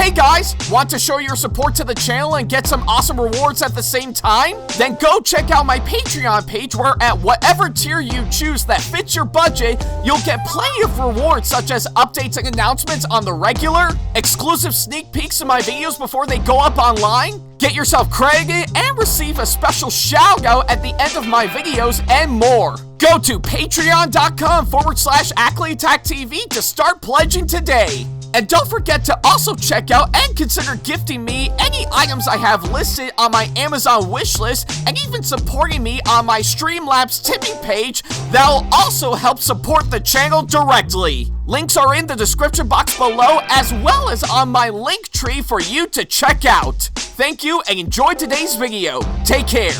Hey guys, want to show your support to the channel and get some awesome rewards at the same time? Then go check out my Patreon page where at whatever tier you choose that fits your budget, you'll get plenty of rewards such as updates and announcements on the regular, exclusive sneak peeks of my videos before they go up online, get yourself credited, and receive a special shout out at the end of my videos and more. Go to patreon.com/AckleyAttack427TheThomasFan1 to start pledging today. And don't forget to also check out and consider gifting me any items I have listed on my Amazon wishlist and even supporting me on my Streamlabs tipping page that'll also help support the channel directly. Links are in the description box below as well as on my link tree for you to check out. Thank you and enjoy today's video. Take care.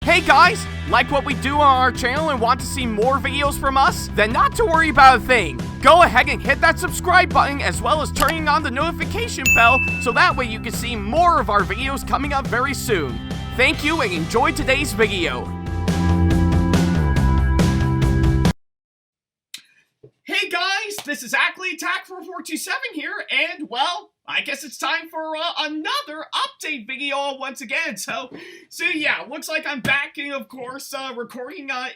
Hey guys, like what we do on our channel and want to see more videos from us? Then not to worry about a thing. Go ahead and hit that subscribe button as well as turning on the notification bell so that way you can see more of our videos coming up very soon. Thank you and enjoy today's video. Hey guys, this is AckleyAttack4427 here, and well, I guess it's time for another update video once again. So yeah, looks like I'm back and of course recording my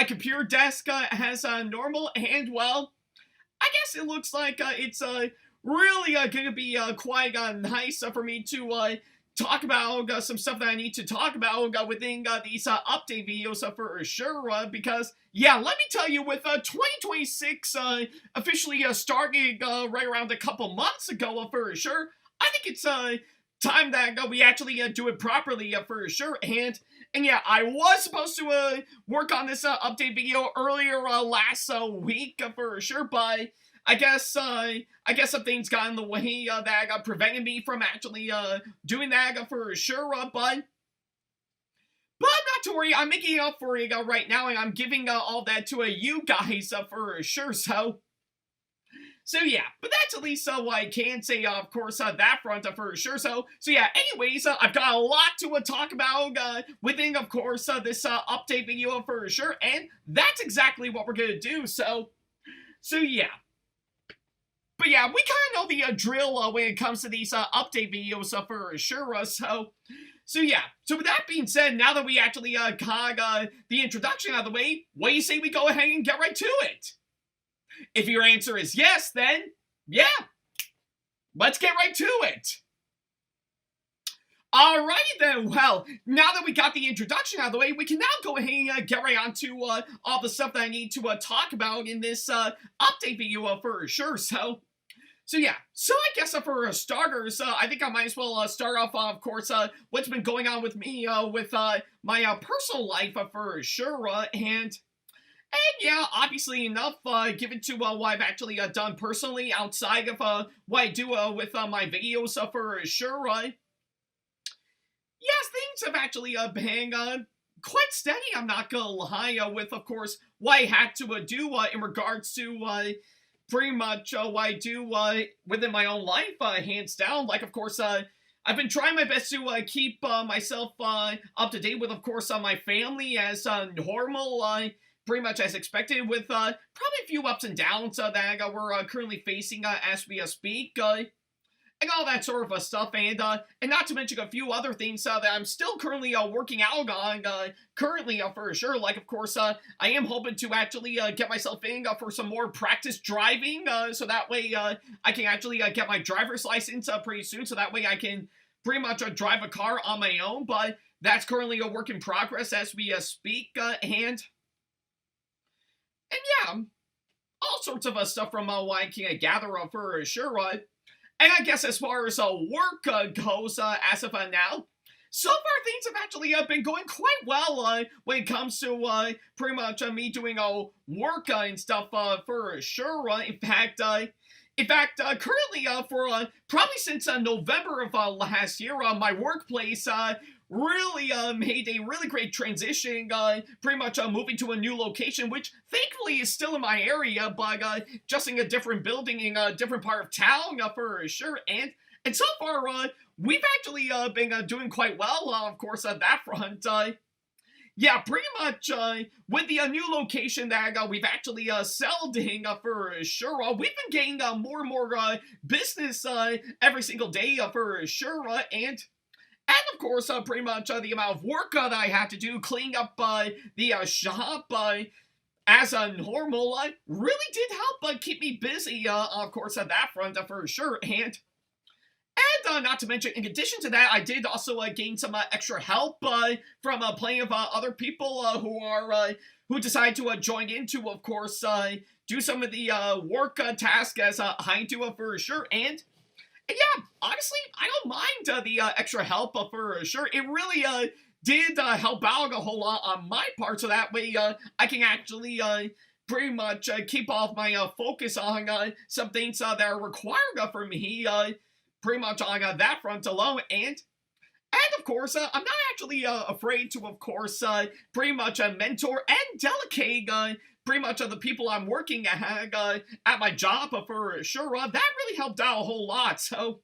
computer desk as normal, and well, I guess it looks like it's really gonna be quite nice for me to talk about some stuff that I need to talk about within these update videos for sure, because yeah, let me tell you, with 2026 officially starting right around a couple months ago for sure, I think it's time that we actually do it properly for sure. And yeah, I was supposed to work on this update video earlier last week for sure, but I guess some things got in the way that got prevented me from actually doing that for sure, but not to worry, I'm making it up for it right now, and I'm giving all that to you guys for sure, so yeah, but that's at least what I can say, of course, that front for sure, so yeah, anyways, I've got a lot to talk about within, of course, this update video for sure, and that's exactly what we're gonna do, so yeah. But yeah, we kind of know the drill when it comes to these update videos for sure, so yeah. So with that being said, now that we actually got the introduction out of the way, what do you say we go ahead and get right to it? If your answer is yes, then yeah, let's get right to it. Alrighty then, well, now that we got the introduction out of the way, we can now go ahead and get right on to all the stuff that I need to talk about in this update video for sure, so yeah, so I guess for starters, I think I might as well start off, of course, what's been going on with me, with my personal life for sure, and yeah, obviously enough, given to what I've actually done personally outside of what I do with my videos for sure, yes, things have actually been quite steady, I'm not gonna lie, with, of course, what I had to do in regards to pretty much what I do within my own life, hands down. Like, of course, I've been trying my best to keep myself up to date with, of course, my family as normal, pretty much as expected, with probably a few ups and downs that we're currently facing as we speak, and all that sort of stuff, and not to mention a few other things that I'm still currently working out on currently for sure. Like, of course, I am hoping to actually get myself in for some more practice driving, so that way I can actually get my driver's license pretty soon, so that way I can pretty much drive a car on my own, but that's currently a work in progress as we speak, and yeah, all sorts of stuff from what I can gather for sure, and I guess as far as work goes, as of now, so far things have actually been going quite well when it comes to pretty much me doing work and stuff for sure. In fact, currently for probably since November of last year, my workplace really made a really great transition, pretty much moving to a new location, which thankfully is still in my area, but just in a different building in a different part of town for sure, and so far we've actually been doing quite well, of course, on that front. yeah, pretty much, with the new location that we've actually settled in for sure, we've been getting more and more business every single day for sure, and of course, pretty much the amount of work that I had to do cleaning up the shop as normal really did help keep me busy, of course, at that front for sure, and not to mention, in addition to that, I did also gain some extra help from plenty of other people who decide to join in to, of course, do some of the work tasks as I do for sure. And yeah, honestly, I don't mind the extra help for sure. It really did help out a whole lot on my part, so that way I can actually pretty much keep off my focus on some things that are required for me. Pretty much on that front alone, and of course, I'm not actually afraid to, of course, pretty much mentor and delegate pretty much the people I'm working at my job for sure. That really helped out a whole lot, so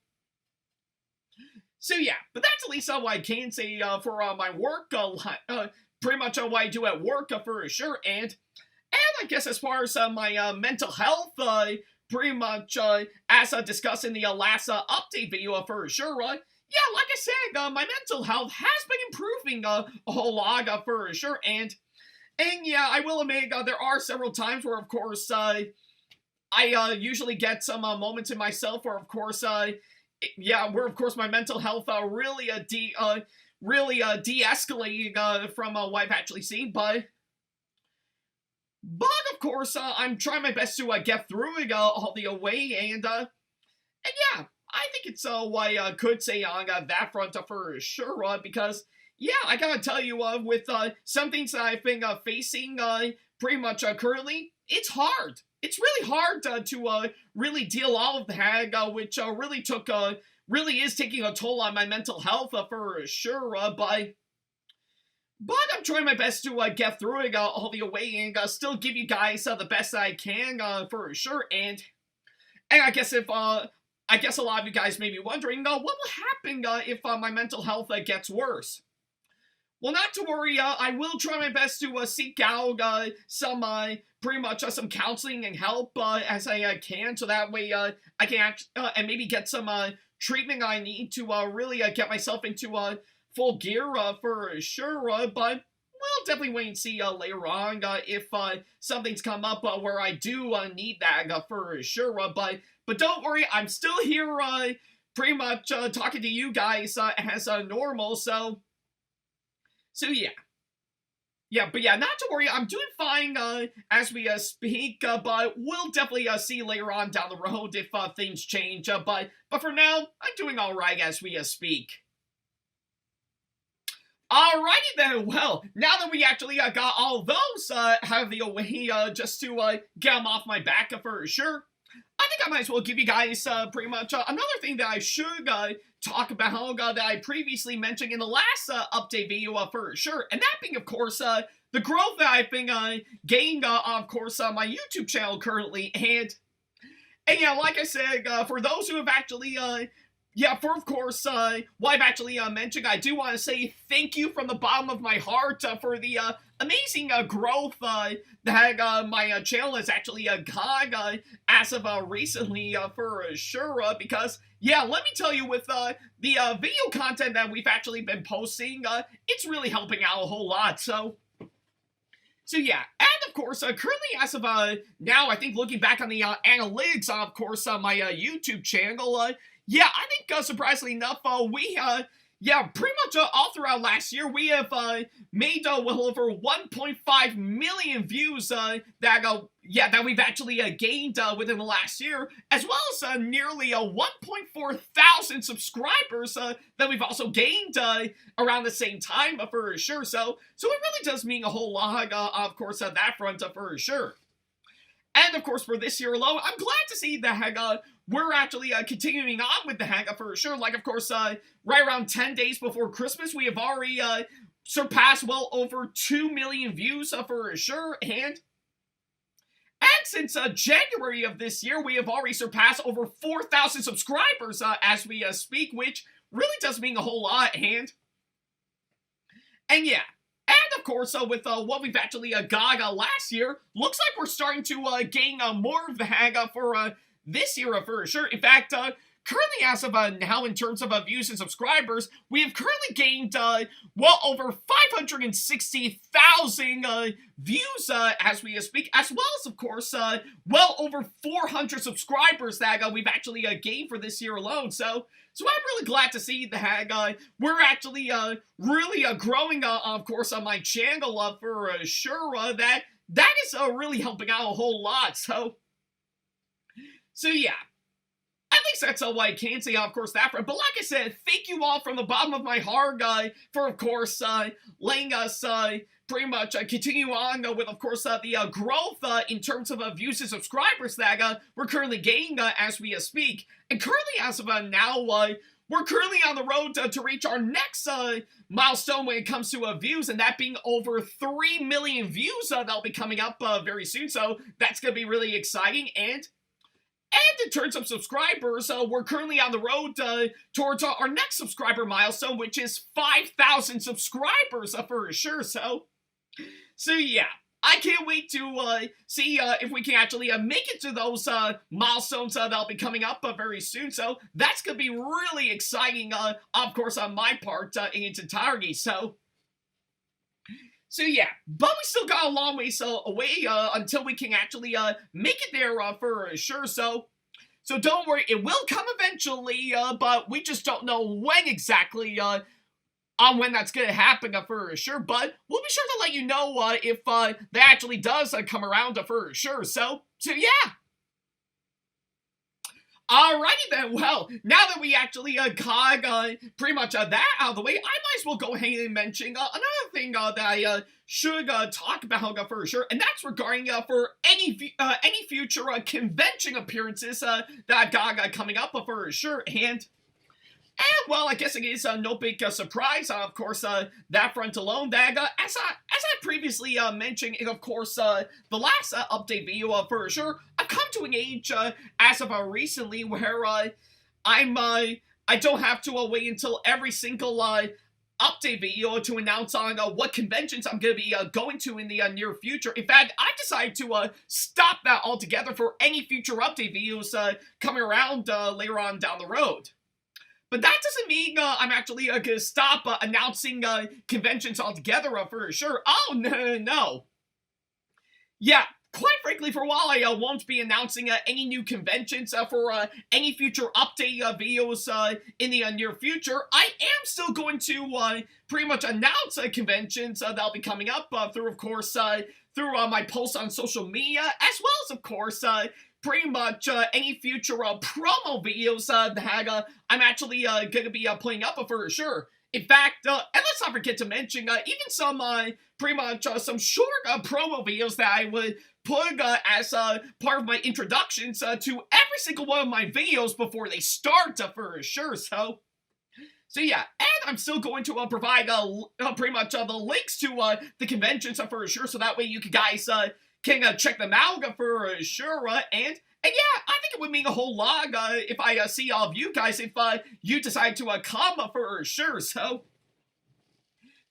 yeah, but that's at least what I can say for my work, pretty much what I do at work for sure, and I guess as far as my mental health, pretty much, as discussed in the last update video for sure, yeah, like I said, my mental health has been improving a whole lot for sure, and yeah, I will admit there are several times where, of course, I usually get some moments in myself where, of course, yeah, where, of course, my mental health really de-escalating from what I've actually seen, but of course, I'm trying my best to get through it all the way, and yeah, I think it's what I could say on that front for sure, because, yeah, I gotta tell you, with some things that I've been facing pretty much currently, it's hard. It's really hard to really deal all of that, which really is taking a toll on my mental health for sure, but I'm trying my best to get through it all the way and still give you guys the best I can for sure. And I guess if I guess a lot of you guys may be wondering, what will happen if my mental health gets worse? Well, not to worry. I will try my best to seek out some pretty much some counseling and help as I can, so that way I can and maybe get some treatment I need to really get myself into full gear for sure, but we'll definitely wait and see later on if something's come up where I do need that for sure, but don't worry, I'm still here pretty much talking to you guys as normal, so yeah. Yeah, but yeah, not to worry, I'm doing fine as we speak, but we'll definitely see later on down the road if things change, but for now, I'm doing alright as we speak. Alrighty then, well, now that we actually got all those out of the way, just to get them off my back for sure, I think I might as well give you guys pretty much another thing that I should talk about that I previously mentioned in the last update video for sure, and that being, of course, the growth that I've been gaining, of course, on my YouTube channel currently, and yeah, like I said, for those who have actually yeah, for, of course, what I've actually mentioned, I do want to say thank you from the bottom of my heart for the amazing growth that my channel has actually got as of recently for sure, because, yeah, let me tell you, with the video content that we've actually been posting, it's really helping out a whole lot, so yeah, and of course, currently as of now, I think looking back on the analytics, of course, my YouTube channel, yeah, I think surprisingly enough, we yeah, pretty much all throughout last year, we have made well over 1.5 million views yeah, that we've actually gained within the last year, as well as nearly 1.4 thousand subscribers that we've also gained around the same time for sure. So it really does mean a whole lot, of course, on that front for sure. And of course, for this year alone, I'm glad to see that we're actually continuing on with the hang for sure. Like, of course, right around 10 days before Christmas, we have already surpassed well over 2 million views for sure. And since January of this year, we have already surpassed over 4,000 subscribers as we speak, which really does mean a whole lot. And yeah. And of course, with what we've actually got last year, looks like we're starting to gain more of the hang for this year for sure. In fact, currently, as of now, in terms of views and subscribers, we have currently gained well over 560,000 views as we speak, as well as, of course, well over 400 subscribers that we've actually gained for this year alone. So I'm really glad to see that we're actually really growing, of course, on my channel for sure. That is really helping out a whole lot. So yeah. At least that's all I can say, of course, that. But like I said, thank you all from the bottom of my heart for, of course, letting us pretty much continue on with, of course, the growth in terms of views and subscribers that we're currently gaining as we speak. And currently, as of now, we're currently on the road to reach our next milestone when it comes to views, and that being over 3 million views that'll be coming up very soon. So that's going to be really exciting. And in terms of subscribers, we're currently on the road towards our next subscriber milestone, which is 5,000 subscribers for sure. So yeah, I can't wait to see if we can actually make it to those milestones that'll be coming up very soon. So that's going to be really exciting, of course, on my part in its entirety. So yeah, but we still got a long ways away until we can actually make it there for sure. So don't worry, it will come eventually, but we just don't know when exactly on when that's going to happen for sure. But we'll be sure to let you know if that actually does come around for sure. So yeah. Alrighty then, well, now that we actually got pretty much that out of the way, I might as well go ahead and mention another thing that I should talk about for sure, and that's regarding for any future convention appearances that I've got coming up for sure. And well, I guess it is no big surprise, of course, that front alone, that as I previously mentioned, and of course, the last update video for sure, I've come to an age, as of recently, where I don't have to wait until every single update video to announce on what conventions I'm going to be going to in the near future. In fact, I decided to stop that altogether for any future update videos coming around later on down the road. But that doesn't mean I'm actually going to stop announcing conventions altogether for sure. Oh, no. Yeah, quite frankly, for a while, I won't be announcing any new conventions for any future update videos in the near future. I am still going to pretty much announce conventions that'll be coming up through, of course, through my posts on social media, as well as, of course, pretty much any future promo videos that I'm actually going to be putting up for sure. In fact, and let's not forget to mention even some pretty much some short promo videos that I would put as part of my introductions to every single one of my videos before they start for sure. So yeah, and I'm still going to provide pretty much the links to the conventions for sure, so that way you guys can check them out for sure. And yeah, I think it would mean a whole lot if I see all of you guys if you decide to come for sure. So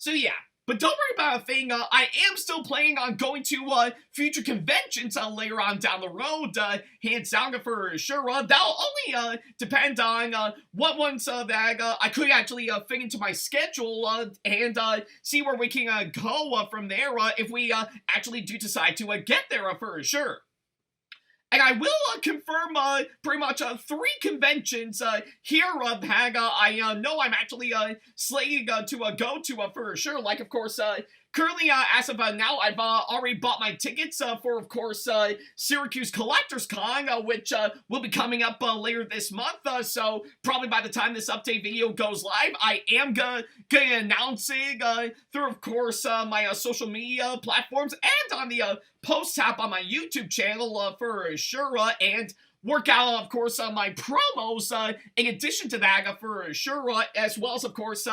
yeah. But don't worry about a thing, I am still planning on going to future conventions later on down the road, hands down for sure. That'll only depend on what ones that I could actually fit into my schedule and see where we can go from there if we actually do decide to get there for sure. And I will confirm pretty much 3 conventions here that I know I'm actually slated to go to for sure. Like, of course, currently, as of now, I've already bought my tickets for, of course, Syracuse Collectors Con, which will be coming up later this month. So probably by the time this update video goes live, I am gonna announce it through, of course, my social media platforms and on the post tab on my YouTube channel for sure, and work out, of course, my promos in addition to that for sure, as well as, of course,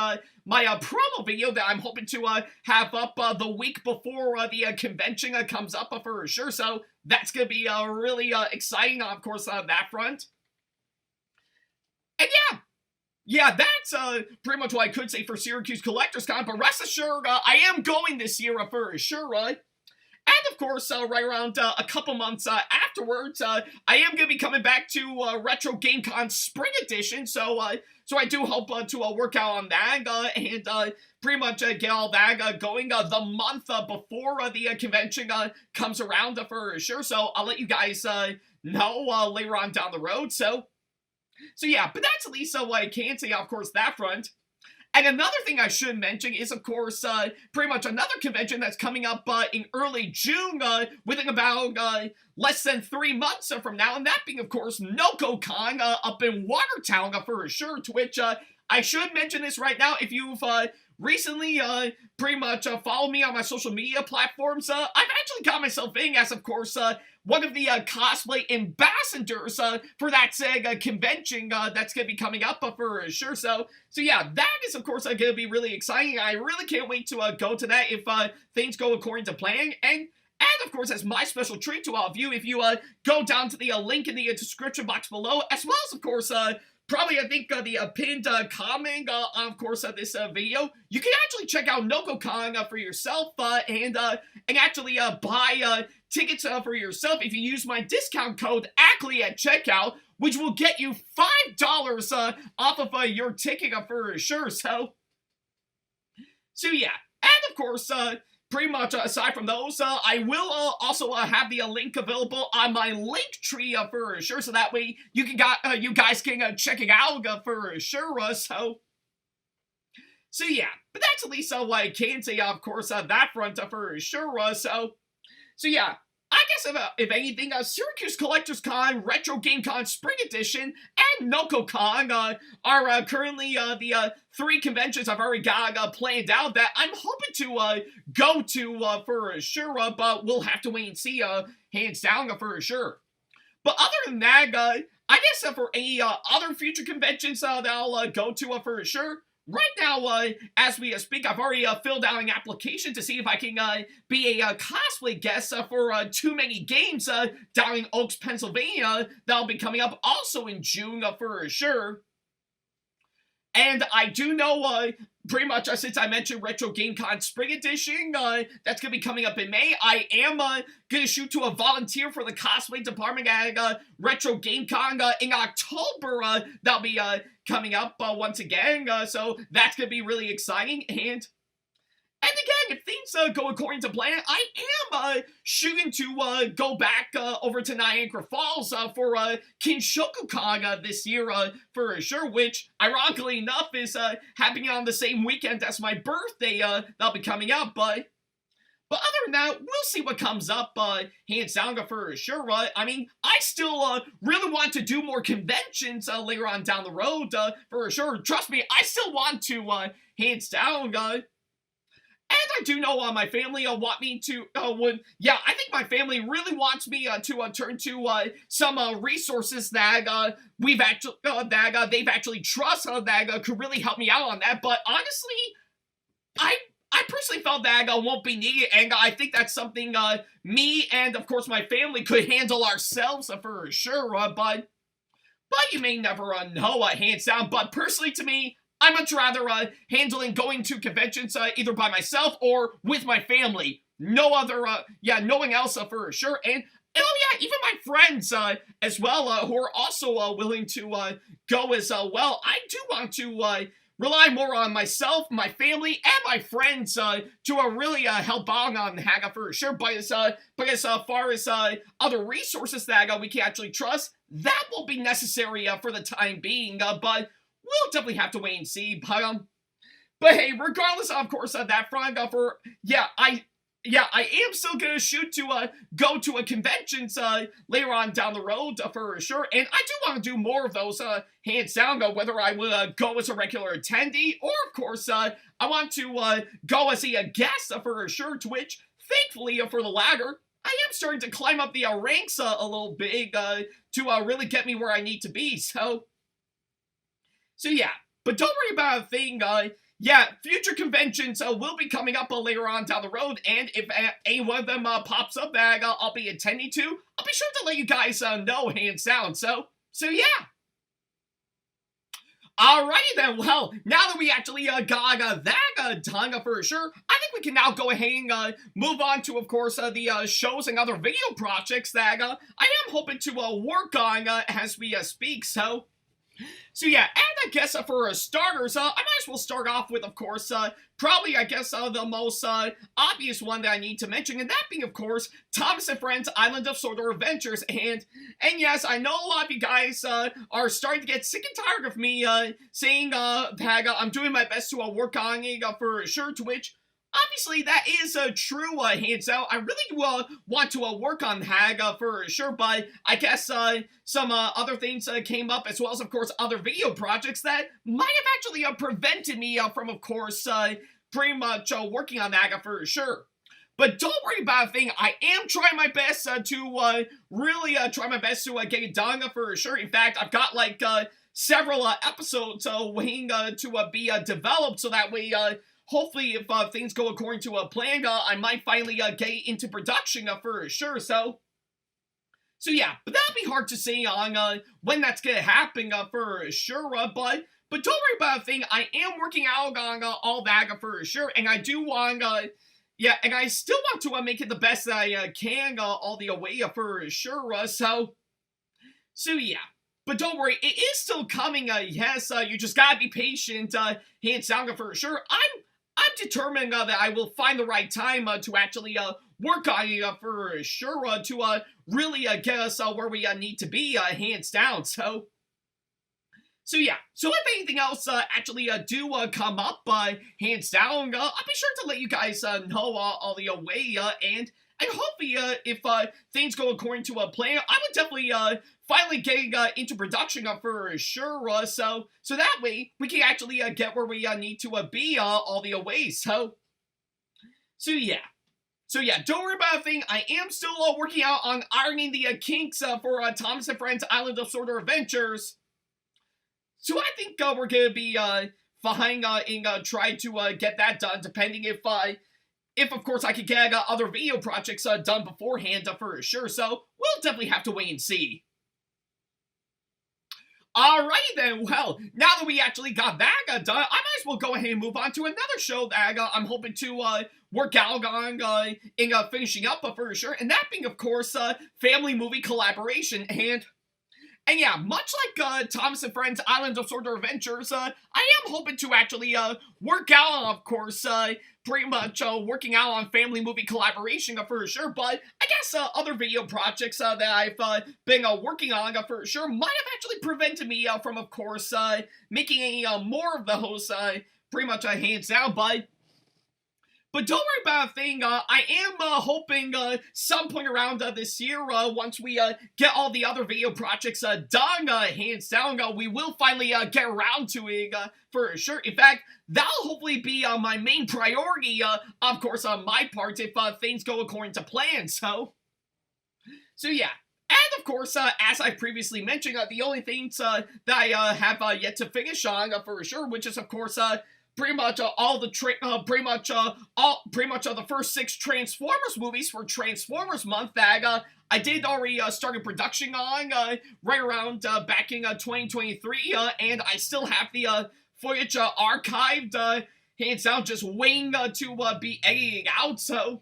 my promo video that I'm hoping to have up the week before the convention comes up for sure. So that's going to be really exciting, of course, that front. And yeah, yeah, that's pretty much what I could say for Syracuse Collectors Con, but rest assured, I am going this year for sure. And of course, right around a couple months afterwards, I am going to be coming back to Retro GameCon Spring Edition, so I do hope to work out on that and pretty much get all that going the month before the convention comes around for sure. So I'll let you guys know later on down the road. So yeah, but that's at least what I can say, of course, that front. And another thing I should mention is, of course, pretty much another convention that's coming up in early June, within about less than 3 months from now, and that being, of course, NocoCon up in Watertown for sure, to which I should mention this right now. If you've recently pretty much followed me on my social media platforms, I've actually got myself in as, of course, one of the cosplay ambassadors for that said convention that's going to be coming up for sure. So yeah, that is of course going to be really exciting. I really can't wait to go to that if things go according to plan. And of course, as my special treat to all of you, if you go down to the link in the description box below, as well as of course probably, I think, the pinned comment on, of course, this video, you can actually check out NocoCon for yourself and actually buy tickets for yourself if you use my discount code Ackley at checkout, which will get you $5 off of your ticket for sure. So yeah, and of course, pretty much aside from those, I will also have the link available on my link tree for sure, so that way you guys can check it out for sure. So yeah, but that's at least what I can say, of course, that front for sure. So yeah, I guess if anything, Syracuse Collectors Con, Retro Game Con Spring Edition, and NocoCon are currently the 3 conventions I've already got planned out that I'm hoping to go to for sure, but we'll have to wait and see, hands down for sure. But other than that, I guess for any other future conventions that I'll go to for sure, right now, as we speak, I've already filled out an application to see if I can be a cosplay guest for Too Many Games down in Oaks, Pennsylvania. That'll be coming up also in June for sure. And I do know, pretty much, since I mentioned Retro Game Con Spring Edition, that's going to be coming up in May. I am going to shoot to a volunteer for the cosplay department at Retro Game Con in October. That'll be coming up once again, so that's going to be really exciting. And again, if things go according to plan, I am shooting to go back over to Niagara Falls for Kinshoku-Con this year for sure, which, ironically enough, is happening on the same weekend as my birthday. That'll be coming up, but other than that, we'll see what comes up, hands down for sure. I mean, I still really want to do more conventions later on down the road for sure. Trust me, I still want to, hands down, and I do know my family want me to, I think my family really wants me to turn to some resources that they've actually trust that could really help me out on that. But honestly, I personally felt that won't be needed, and I think that's something me and, of course, my family could handle ourselves for sure. But you may never know, hands down. But personally, to me, I much rather handling going to conventions either by myself or with my family. No other, no one else for sure. And oh yeah, even my friends as well who are also willing to go as well. I do want to rely more on myself, my family, and my friends to really help out on Haga for sure. But as far as other resources that we can actually trust, that won't be necessary for the time being. But we'll definitely have to wait and see. But hey, regardless, of course, that front I am still gonna shoot to go to a conventions later on down the road for sure, and I do want to do more of those hands down. Whether I will go as a regular attendee or, of course, I want to go as a guest for sure. To which, thankfully, for the latter, I am starting to climb up the ranks a little bit to really get me where I need to be. So yeah, but don't worry about a thing. Future conventions will be coming up later on down the road, and if any one of them pops up that I'll be attending to, I'll be sure to let you guys know, hands down. So yeah. Alrighty then, well, now that we actually got that done for sure, I think we can now go ahead and move on to, of course, the shows and other video projects that I am hoping to work on as we speak, so yeah, and I guess for starters, I might as well start off with, of course, probably, I guess, the most obvious one that I need to mention, and that being, of course, Thomas and Friends Island of Sodor Adventures, and yes, I know a lot of you guys are starting to get sick and tired of me saying that I'm doing my best to work on it for sure, to which obviously, that is true, hands out. I really do want to work on Hag for sure, but I guess some other things came up, as well as, of course, other video projects that might have actually prevented me from, of course, pretty much working on that for sure. But don't worry about a thing. I am trying my best to really try my best to get it done for sure. In fact, I've got like several episodes waiting to be developed, so that way hopefully, if things go according to a plan, I might finally get into production for sure, so yeah, but that'll be hard to say on when that's gonna happen for sure, but don't worry about a thing, I am working out on all that for sure, and I do want, yeah, and I still want to make it the best that I can all the way for sure, so yeah. But don't worry, it is still coming, yes, you just gotta be patient, hands down for sure. I'm determined that I will find the right time to actually work on it for sure to really get us where we need to be, hands down. So yeah. So if anything else actually do come up, hands down, I'll be sure to let you guys know all the way. And hopefully, if things go according to a plan, I would definitely finally getting into production for sure, so that way we can actually get where we need to be all the way, so yeah. So yeah, don't worry about a thing, I am still working out on ironing the kinks for Thomas and Friends Island of Sodor Adventures, so I think we're gonna be fine in trying to get that done, depending if, of course, I could get other video projects done beforehand for sure, so we'll definitely have to wait and see. Alrighty then, well, now that we actually got that done, I might as well go ahead and move on to another show that I'm hoping to work out on in finishing up for sure, and that being, of course, family movie collaboration, and yeah, much like Thomas and Friends Island of Sodor Adventures, I am hoping to actually work out, of course, pretty much working out on family movie collaboration for sure, but I guess other video projects that I've been working on for sure might have actually prevented me from, of course, making any more of those pretty much hands down, but don't worry about a thing, I am hoping some point around this year, once we get all the other video projects done, hands down, we will finally get around to it for sure. In fact, that'll hopefully be my main priority, of course, on my part, if things go according to plan, so yeah. And of course, as I previously mentioned, the only things that I have yet to finish on for sure, which is, of course, pretty much all the the first 6 Transformers movies for Transformers month that I did already started production on right around back in 2023, and I still have the footage archived, hands down, just waiting to be edited out. So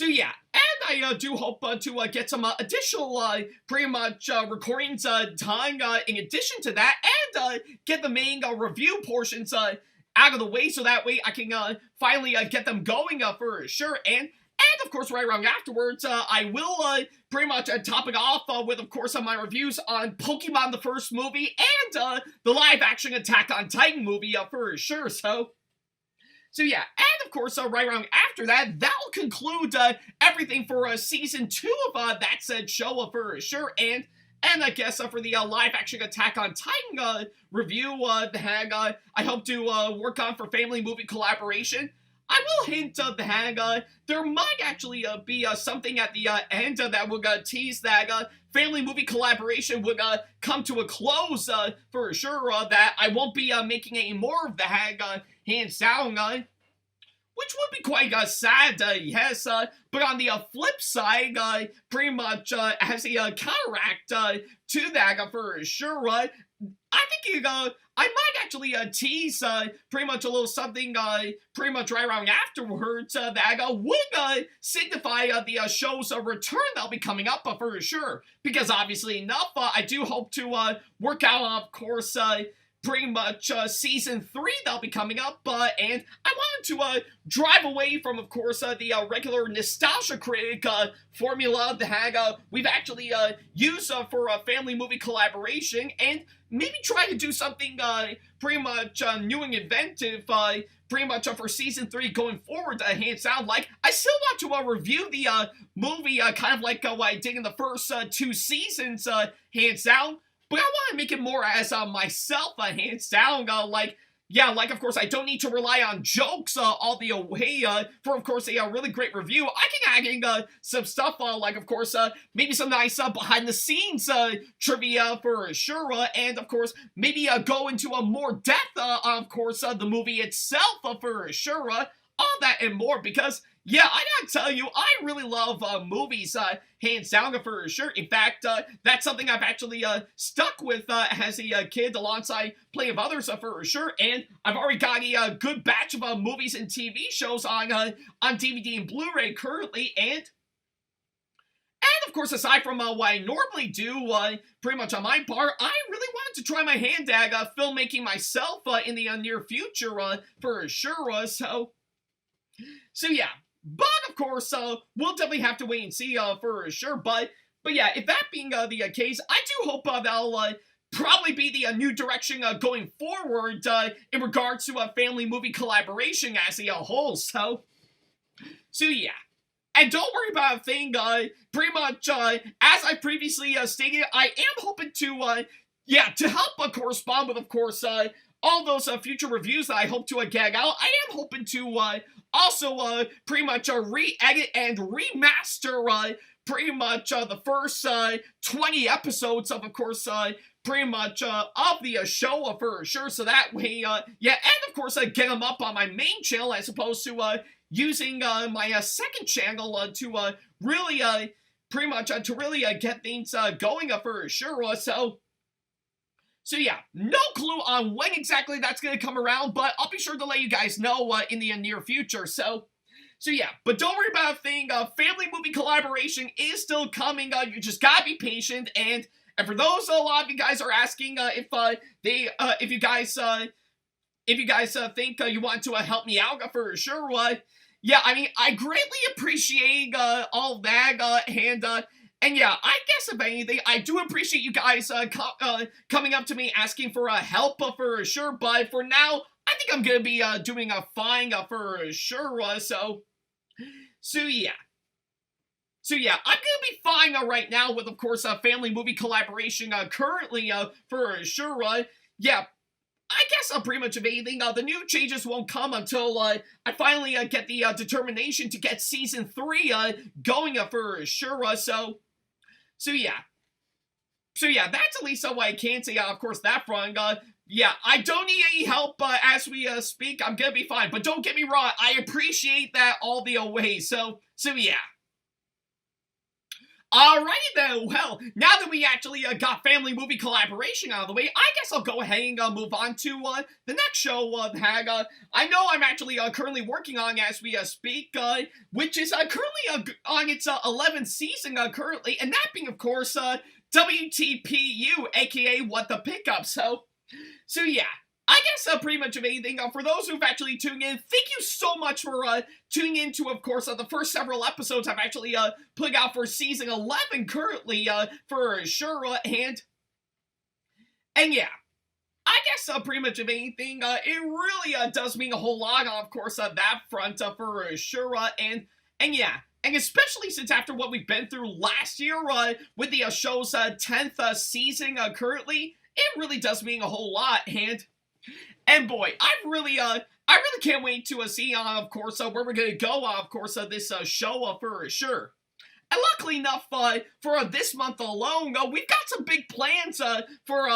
yeah, and I do hope to get some additional pretty much recordings done in addition to that, and get the main review portions out of the way, so that way I can finally get them going for sure, and of course right around afterwards I will pretty much top it off with, of course, my reviews on Pokemon the first movie and the live action Attack on Titan movie for sure, so yeah, and of course, right around after that, that'll conclude everything for Season 2 of that said show for sure, and I guess for the live-action Attack on Titan review that I hope to work on for family movie collaboration, I will hint that there might actually be something at the end that will tease that family movie collaboration would come to a close for sure, that I won't be making any more of the hands down, which would be quite sad, yes, but on the flip side, pretty much as a counteract to that for sure, I think I might actually tease pretty much a little something pretty much right around afterwards that would signify the show's return that'll be coming up for sure. Because obviously enough, I do hope to work out, of course, pretty much season 3 that'll be coming up, and I wanted to drive away from, of course, the regular nostalgia critic formula that we've actually used for a family movie collaboration, and maybe try to do something pretty much new and inventive, pretty much for season 3 going forward, hands down. Like, I still want to review the movie kind of like what I did in the first 2 seasons, hands down. But I want to make it more as myself, hands down. Yeah, like, of course, I don't need to rely on jokes all the way for, of course, a really great review. I can add in some stuff, like, of course, maybe some nice behind-the-scenes trivia for sure, and, of course, maybe go into a more depth, of course, the movie itself for sure, all that and more, because, yeah, I gotta tell you, I really love movies, hands down for sure. In fact, that's something I've actually stuck with as a kid alongside plenty of others for sure. And I've already got a good batch of movies and TV shows on DVD and Blu-ray currently. And of course, aside from what I normally do, pretty much on my part, I really wanted to try my hand at filmmaking myself in the near future for sure. So yeah. But, of course, we'll definitely have to wait and see for sure. But yeah, if that being the case, I do hope that'll probably be the new direction going forward in regards to a family movie collaboration as a whole. So yeah. And don't worry about a thing, pretty much, as I previously stated, I am hoping to, to help correspond with, of course, all those future reviews that I hope to get out. I am hoping to also pretty much re-edit and remaster pretty much the first 20 episodes of course, pretty much of the show for sure. So that way, yeah, and of course, get them up on my main channel as opposed to using my second channel to really, pretty much to really get things going for sure. So yeah, no clue on when exactly that's going to come around, but I'll be sure to let you guys know in the near future. So yeah, but don't worry about a thing. Family movie collaboration is still coming. You just gotta be patient. And for those, a lot of you guys are asking if you guys think you want to help me out for sure. Yeah, I mean, I greatly appreciate all that, and yeah, I guess if anything, I do appreciate you guys coming up to me asking for help for sure, but for now, I think I'm gonna be doing fine for sure, so yeah. So yeah, I'm gonna be fine right now with, of course, a family movie collaboration currently for sure, yeah. I guess pretty much of anything, the new changes won't come until I finally get the determination to get season 3 going for sure, so yeah. So yeah, that's at least what I can say, of course, that front. Yeah, I don't need any help as we speak. I'm gonna be fine. But don't get me wrong, I appreciate that all the way. So yeah. Alrighty then, well, now that we actually got family movie collaboration out of the way, I guess I'll go ahead and move on to the next show I know I'm actually currently working on as we speak, which is currently on its 11th season currently, and that being, of course, WTPU, aka What the Pickup. So yeah. I guess pretty much of anything, for those who've actually tuned in, thank you so much for tuning in to, of course, the first several episodes I've actually putting out for season 11 currently, for sure, and yeah. I guess pretty much of anything, it really does mean a whole lot, of course, that front, for sure, and yeah. And especially since after what we've been through last year, with the show's 10th season currently, it really does mean a whole lot, and boy, I really can't wait to see, of course, where we're gonna go, of course, this show, for sure. And luckily enough, for this month alone, we've got some big plans for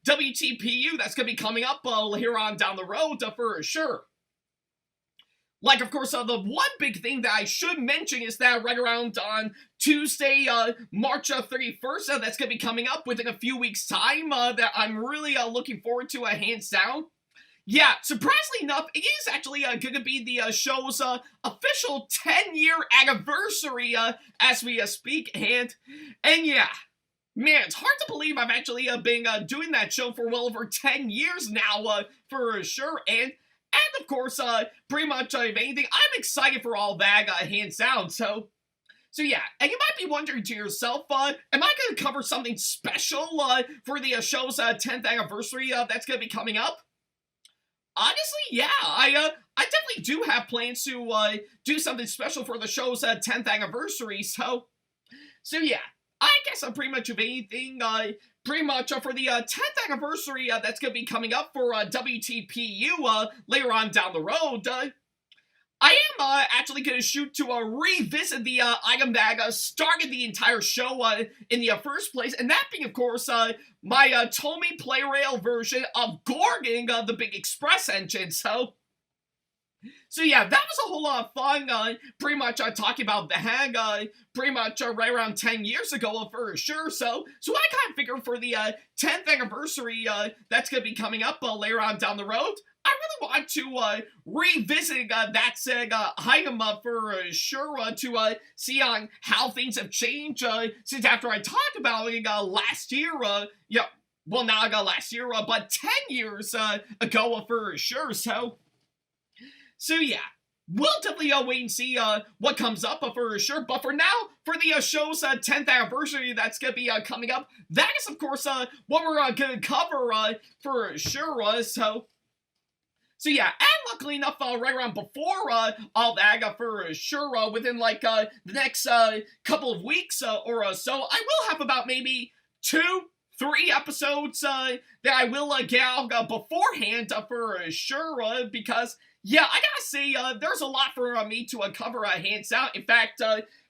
WTPU that's gonna be coming up here on down the road, for sure. Like, of course, the one big thing that I should mention is that right around on Tuesday, March 31st, that's going to be coming up within a few weeks' time, that I'm really looking forward to, hands down. Yeah, surprisingly enough, it is actually going to be the show's official 10-year anniversary as we speak, and yeah. Man, it's hard to believe I've actually been doing that show for well over 10 years now, for sure, and of course, pretty much, if anything, I'm excited for all that, hands down, so yeah, and you might be wondering to yourself, am I going to cover something special, for the show's 10th anniversary, that's going to be coming up? Honestly, yeah, I definitely do have plans to, do something special for the show's, 10th anniversary, so yeah. I guess pretty much of anything, pretty much for the 10th anniversary that's going to be coming up for WTPU later on down the road, I am actually going to shoot to revisit the item that started the entire show in the first place, and that being, of course, my Tomy Play Rail version of Gorgon, the Big Express engine, So yeah, that was a whole lot of fun, pretty much talking about the hag, pretty much right around 10 years ago for sure, so I kind of figured for the 10th anniversary that's going to be coming up later on down the road, I really want to revisit that said item for sure to see on how things have changed since after I talked about it last year, yeah, well not last year, but 10 years ago for sure, So yeah, we'll definitely wait and see what comes up for sure. But for now, for the show's 10th anniversary that's going to be coming up, that is, of course, what we're going to cover for sure. So yeah, and luckily enough, right around before all that, for sure, within like the next couple of weeks or so, I will have about maybe 2-3 episodes that I will get out beforehand for sure, because yeah, I gotta say, there's a lot for me to cover hands down. In fact,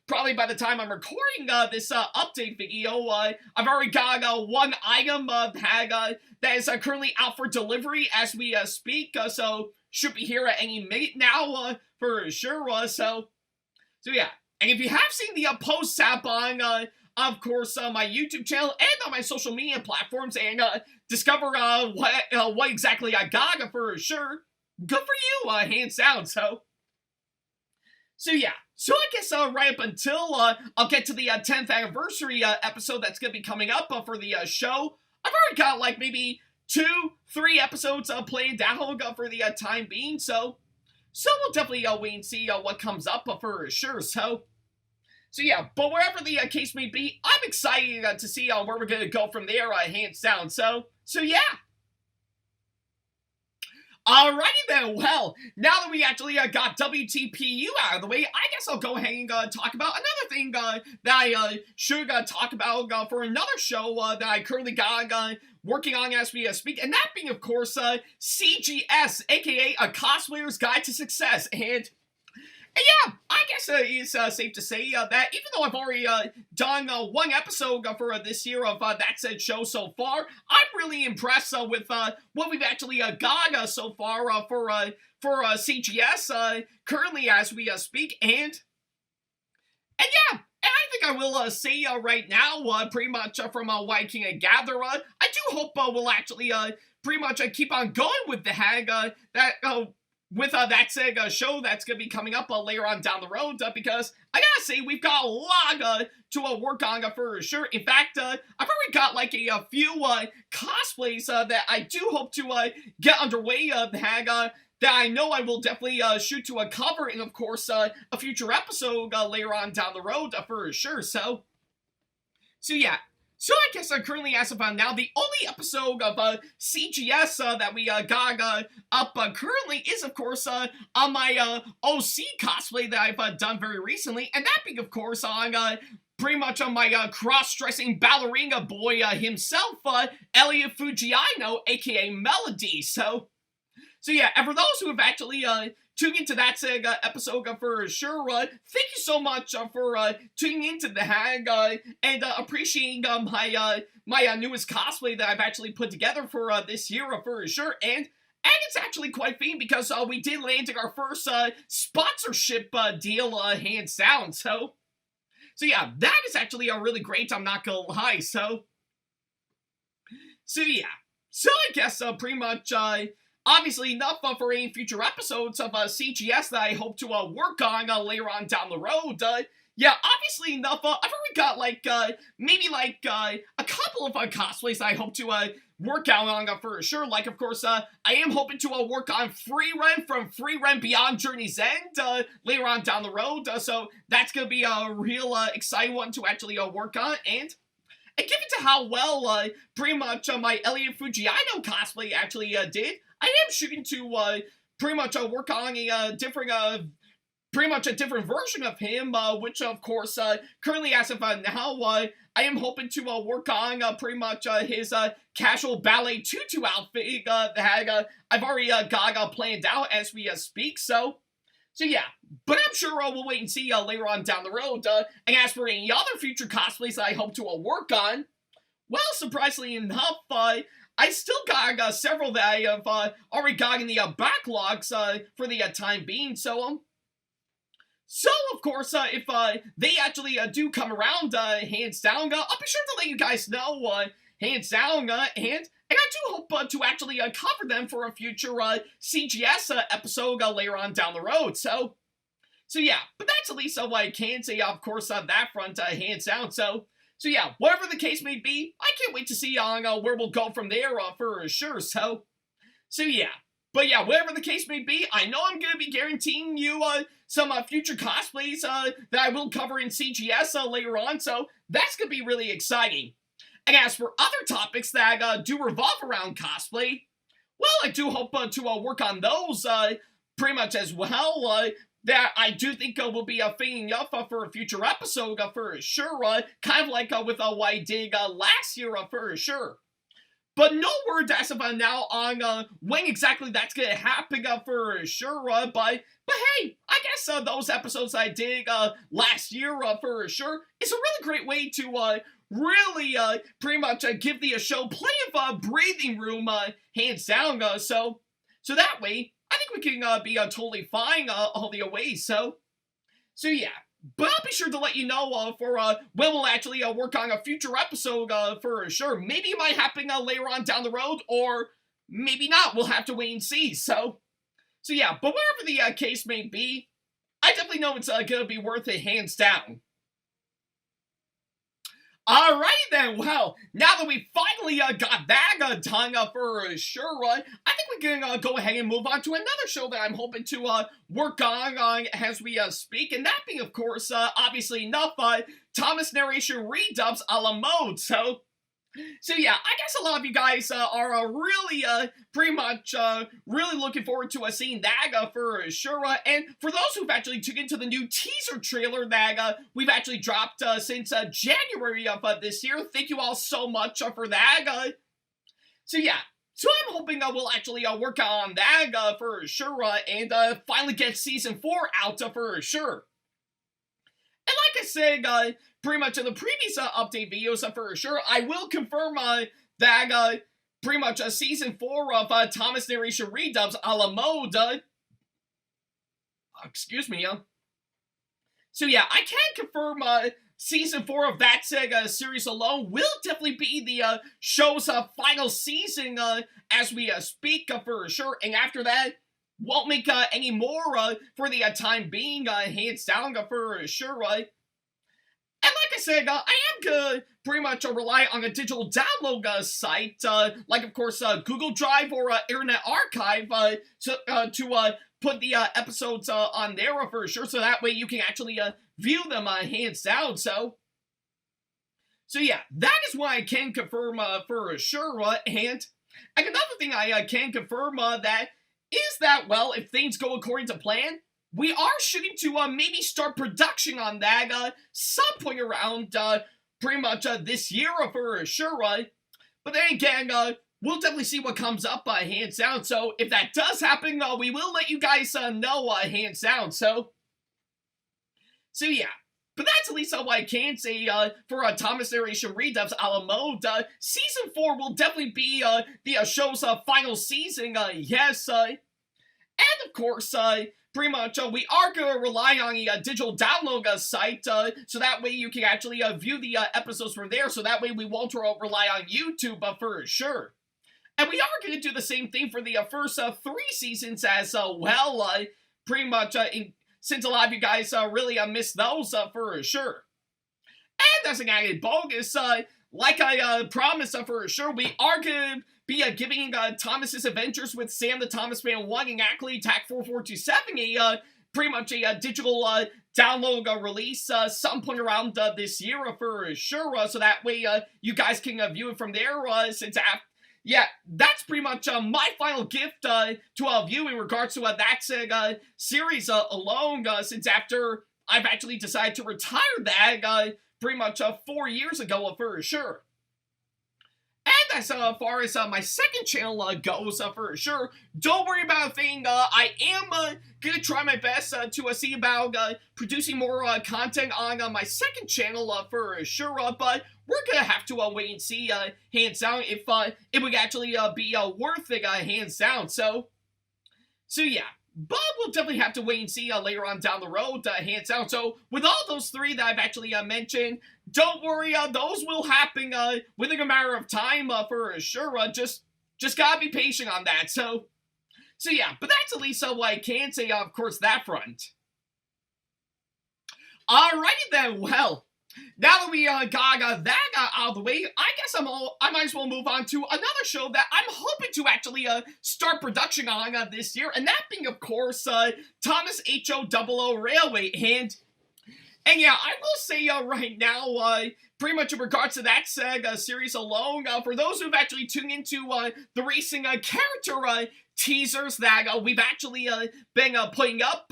probably by the time I'm recording this update video, I've already got one item that is currently out for delivery as we speak, so should be here at any minute now for sure. So yeah, and if you have seen the posts up on, of course, my YouTube channel and on my social media platforms, and discover what exactly I got for sure, good for you, hands down, so yeah. So I guess right up until I'll get to the 10th anniversary episode that's going to be coming up for the show, I've already got like maybe 2-3 episodes planned out for the time being, so we'll definitely wait and see what comes up for sure, so yeah, but wherever the case may be, I'm excited to see where we're going to go from there, hands down, so yeah. Alrighty then, well, now that we actually got WTPU out of the way, I guess I'll go ahead and talk about another thing that I should talk about for another show that I currently got working on as we speak, and that being, of course, CGS, aka A Cosplayer's Guide to Success, and yeah, I guess it's safe to say that even though I've already done one episode for this year of that said show so far, I'm really impressed with what we've actually got so far for CGS currently as we speak, and yeah, and I think I will say right now, pretty much from what I can gather, I do hope we'll actually pretty much keep on going with the hag with that said show that's going to be coming up later on down the road, because I gotta say, we've got a lot to work on for sure. In fact, I've already got like a few cosplays that I do hope to get underway that I know I will definitely shoot to cover in, of course, a future episode later on down the road for sure. So yeah. So I guess currently, as of now, the only episode of CGS that we got up currently is, of course, on my OC cosplay that I've done very recently, and that being, of course, on pretty much on my cross-dressing ballerina boy himself, Elliot Fujiano, aka Melody. So yeah, and for those who have actually tuning into that episode for sure, thank you so much for tuning into the hag and appreciating my newest cosplay that I've actually put together for this year for sure. And And it's actually quite fitting because we did land our first sponsorship deal, hands down. So yeah, that is actually really great. I'm not gonna lie. So yeah. So I guess pretty much obviously enough for any future episodes of CGS that I hope to work on later on down the road. Yeah, obviously enough. I've already got like maybe like a couple of cosplays I hope to work out on for sure. Like, of course, I am hoping to work on Free Run from Free Run Beyond Journey's End later on down the road. So that's gonna be a real exciting one to actually work on. And given to how well pretty much my Elliot Fujiyano cosplay actually did, I am shooting to pretty much work on a different pretty much a different version of him, which of course, currently as of now, I am hoping to work on pretty much his casual ballet tutu outfit that I've already got planned out as we speak. So yeah, but I'm sure we'll wait and see later on down the road. And as for any other future cosplays that I hope to work on, well, surprisingly enough, I still got several that I have already got in the backlogs for the time being. So of course, if they actually do come around, hands down, I'll be sure to let you guys know, hands down, and I do hope to actually cover them for a future CGS episode later on down the road. So yeah, but that's at least what I can say, of course, on that front, hands down. So yeah, whatever the case may be, I can't wait to see on where we'll go from there for sure. So yeah. But yeah, whatever the case may be, I know I'm going to be guaranteeing you some future cosplays that I will cover in CGS later on, so that's going to be really exciting. And as for other topics that do revolve around cosplay, well, I do hope to work on those pretty much as well. That I do think will be fitting up for a future episode for sure, kind of like with what I did last year for sure. But no word as of now on when exactly that's going to happen for sure, but hey, I guess those episodes I did last year for sure is a really great way to really pretty much give the show plenty of breathing room, hands down, so that way, I think we can be totally fine all the way, so yeah. But I'll be sure to let you know for when we'll actually work on a future episode for sure. Maybe it might happen later on down the road, or maybe not. We'll have to wait and see. So yeah, but wherever the case may be, I definitely know it's going to be worth it, hands down. Alright then, well, now that we finally got that done for sure, I think we can go ahead and move on to another show that I'm hoping to work on as we speak, and that being, of course, obviously enough, Thomas Narration Redubs a la mode. So yeah, I guess a lot of you guys are really, pretty much, really looking forward to seeing that for sure. And for those who've actually tuned into the new teaser trailer that we've actually dropped since January of this year, thank you all so much for that. So yeah, so I'm hoping we'll actually work on that for sure, and finally get Season 4 out for sure. And like I said, pretty much in the previous update videos for sure, I will confirm that pretty much Season 4 of Thomas Narration Redubs a la mode, excuse me, so yeah, I can confirm Season 4 of that series alone will definitely be the show's final season as we speak for sure, and after that, won't make any more for the time being, hands down for sure, right? And like I said, I am gonna pretty much rely on a digital download site, like of course Google Drive or Internet Archive, to put the episodes on there for sure, so that way you can actually view them hands down. So yeah, that is what I can confirm for sure, and another thing I can confirm that is that, well, if things go according to plan, we are shooting to maybe start production on that some point around pretty much this year for sure, right? But then again, we'll definitely see what comes up hands down. So if that does happen, we will let you guys know hands down. So yeah. but that's at least what I can say for Thomas Narration Redubs a la mode. Season 4 will definitely be the show's final season, yes, and of course, pretty much, we are going to rely on a digital download site, so that way you can actually view the episodes from there, so that way we won't rely on YouTube for sure. And we are going to do the same thing for the first 3 seasons as well, pretty much, since a lot of you guys really missed those for sure. And as an added bonus, like I promised for sure, we are going to be giving Thomas's Adventures with Sam the Thomas Fan 1 and Ackley TAC4427 a pretty much a digital download release some point around this year for sure, so that way you guys can view it from there, since yeah, that's pretty much my final gift to all of you in regards to that series alone, since after I've actually decided to retire that pretty much 4 years ago for sure. And as far as my second channel goes for sure, don't worry about a thing. I am going to try my best to see about producing more content on my second channel for sure, but we're going to have to wait and see, hands down, if it would actually be worth it, hands down. So yeah. But we'll definitely have to wait and see later on down the road, hands down. So, with all those 3 that I've actually mentioned, don't worry, those will happen within a matter of time for sure. Just gotta be patient on that. So yeah, but that's at least what I can say, of course, that front. Alrighty then, well, now that we got that out of the way, I guess I might as well move on to another show that I'm hoping to actually start production on this year, and that being, of course, Thomas HO00 Railway, and yeah, I will say right now, pretty much in regards to that series alone, for those who've actually tuned into the recent character teasers that we've actually been putting up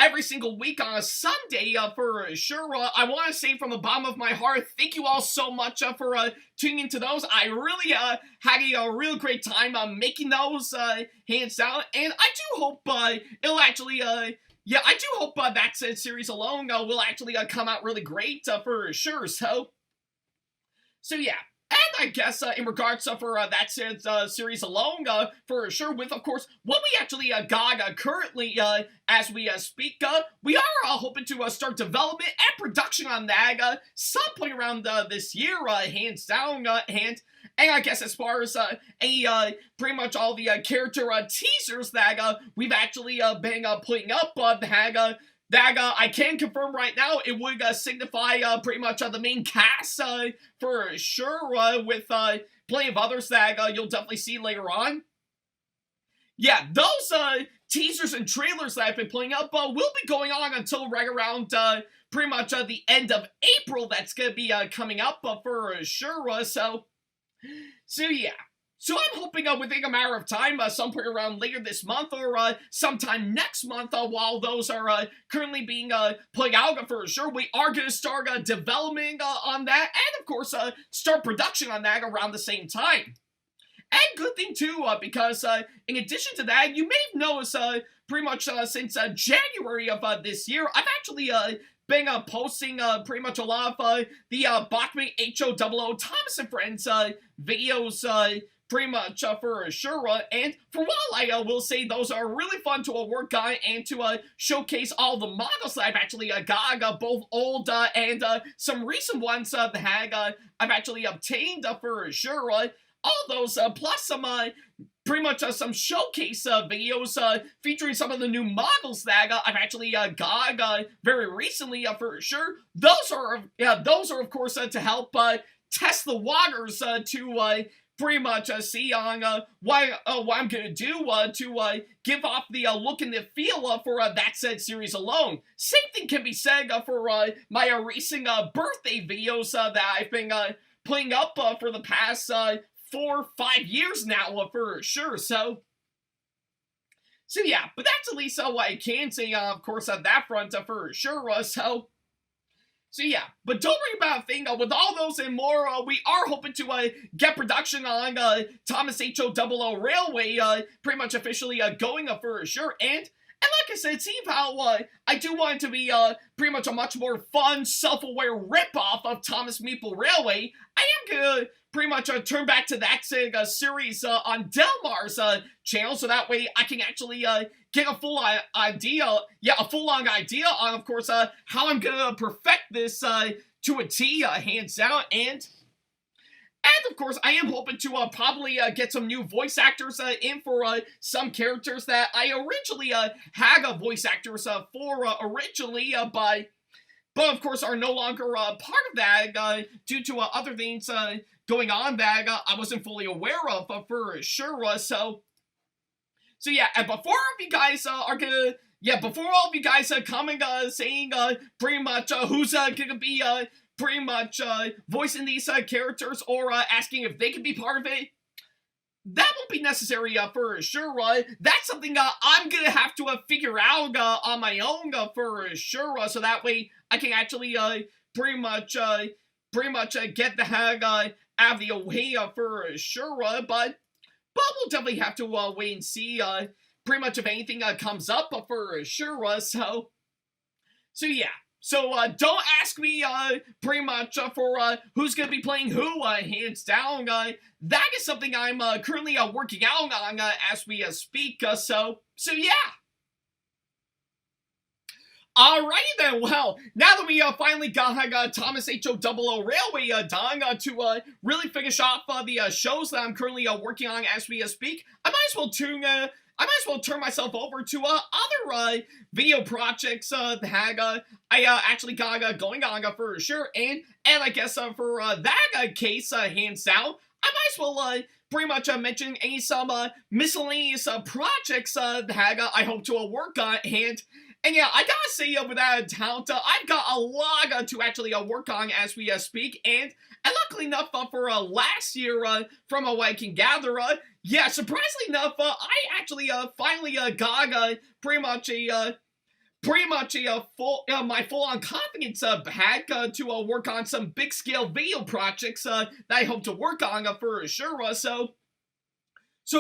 every single week on a Sunday, for sure. I want to say from the bottom of my heart, thank you all so much for tuning into those. I really had a real great time making those, hands down, and I do hope it'll actually, yeah, I do hope that series alone will actually come out really great, for sure. So yeah. And I guess in regards for that series alone, for sure, with, of course, what we actually got currently as we speak, we are hoping to start development and production on that some point around this year, hands down, and I guess as far as pretty much all the character teasers that we've actually been putting up, that I can confirm right now, it would signify pretty much the main cast for sure, with plenty of others that you'll definitely see later on. Yeah, those teasers and trailers that I've been putting up will be going on until right around pretty much the end of April. That's going to be coming up for sure, so yeah. So I'm hoping within a matter of time, somewhere around later this month or sometime next month, while those are currently being put out for sure, we are going to start developing on that, and of course start production on that around the same time. And good thing too, because in addition to that, you may have noticed pretty much since January of this year, I've actually been posting pretty much a lot of the Bachman HO00 Thomas and Friends videos, pretty much for sure, and for while I will say those are really fun to work on and to showcase all the models that I've actually got, both old and some recent ones that I've actually obtained for sure, all those plus some pretty much some showcase videos featuring some of the new models that I've actually got very recently for sure. Those are of course to help test the waters to pretty much see on what I'm gonna do to give off the look and the feel for that said series alone. Same thing can be said for my recent birthday videos that I've been putting up for the past 4 or 5 years now for sure. So yeah, but that's at least what I can say, of course, on that front for sure. So yeah, but don't worry about a thing. With all those and more, we are hoping to get production on Thomas HO00 Railway pretty much officially going for sure. And And like I said, seeing how I do want it to be pretty much a much more fun, self-aware ripoff of Thomas Meeple Railway, I am gonna pretty much turn back to that series on Delmar's channel, so that way I can actually get a full idea, a full-on idea on, of course, how I'm gonna perfect this to a T, hands down, and of course, I am hoping to probably get some new voice actors in for some characters that I originally had voice actors for originally, but of course are no longer part of that due to other things going on that I wasn't fully aware of for sure. So yeah, and before you guys are gonna, before all of you guys coming saying pretty much who's gonna be pretty much voicing these characters or asking if they can be part of it, that won't be necessary for sure. That's something I'm gonna have to figure out on my own for sure, so that way I can actually pretty much get the hang out of the way for sure. But we'll definitely have to wait and see pretty much if anything comes up for sure. So yeah. So, don't ask me, pretty much, for, who's gonna be playing who, hands down. That is something I'm, currently, working out on, as we, speak, so yeah. Alrighty then, well, now that we, finally got, Thomas H.O. Railway, done, to, really finish off, the, shows that I'm currently, working on as we, speak, I might as well turn myself over to other video projects that I actually got going on for sure, and I guess for that case, hands down, I might as well pretty much mention some miscellaneous projects that I hope to work on, and yeah, I gotta say with that talent, I've got a lot to actually work on as we speak, and luckily enough for last year, from what I can gather, yeah, surprisingly enough, I actually finally got pretty much a full my full-on confidence back to work on some big-scale video projects that I hope to work on for sure. So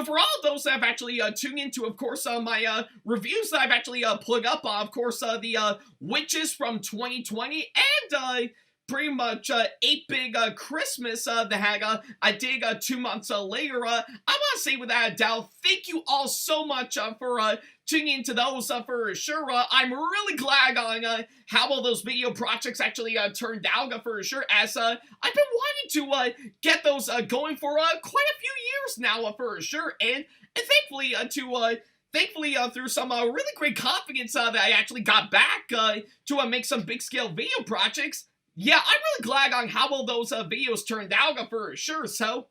for all of those that have actually tuned into, of course, my reviews that I've actually put up on, of course, the Witches from 2020 and pretty much 8-Big Christmas that I did 2 months later, I want to say without a doubt, thank you all so much for tuning into those for sure. I'm really glad on how all those video projects actually turned out for sure, as I've been wanting to get those going for quite a few years now for sure, and thankfully through some really great confidence that I actually got back to make some big-scale video projects. Yeah, I'm really glad on how all those videos turned out for sure, so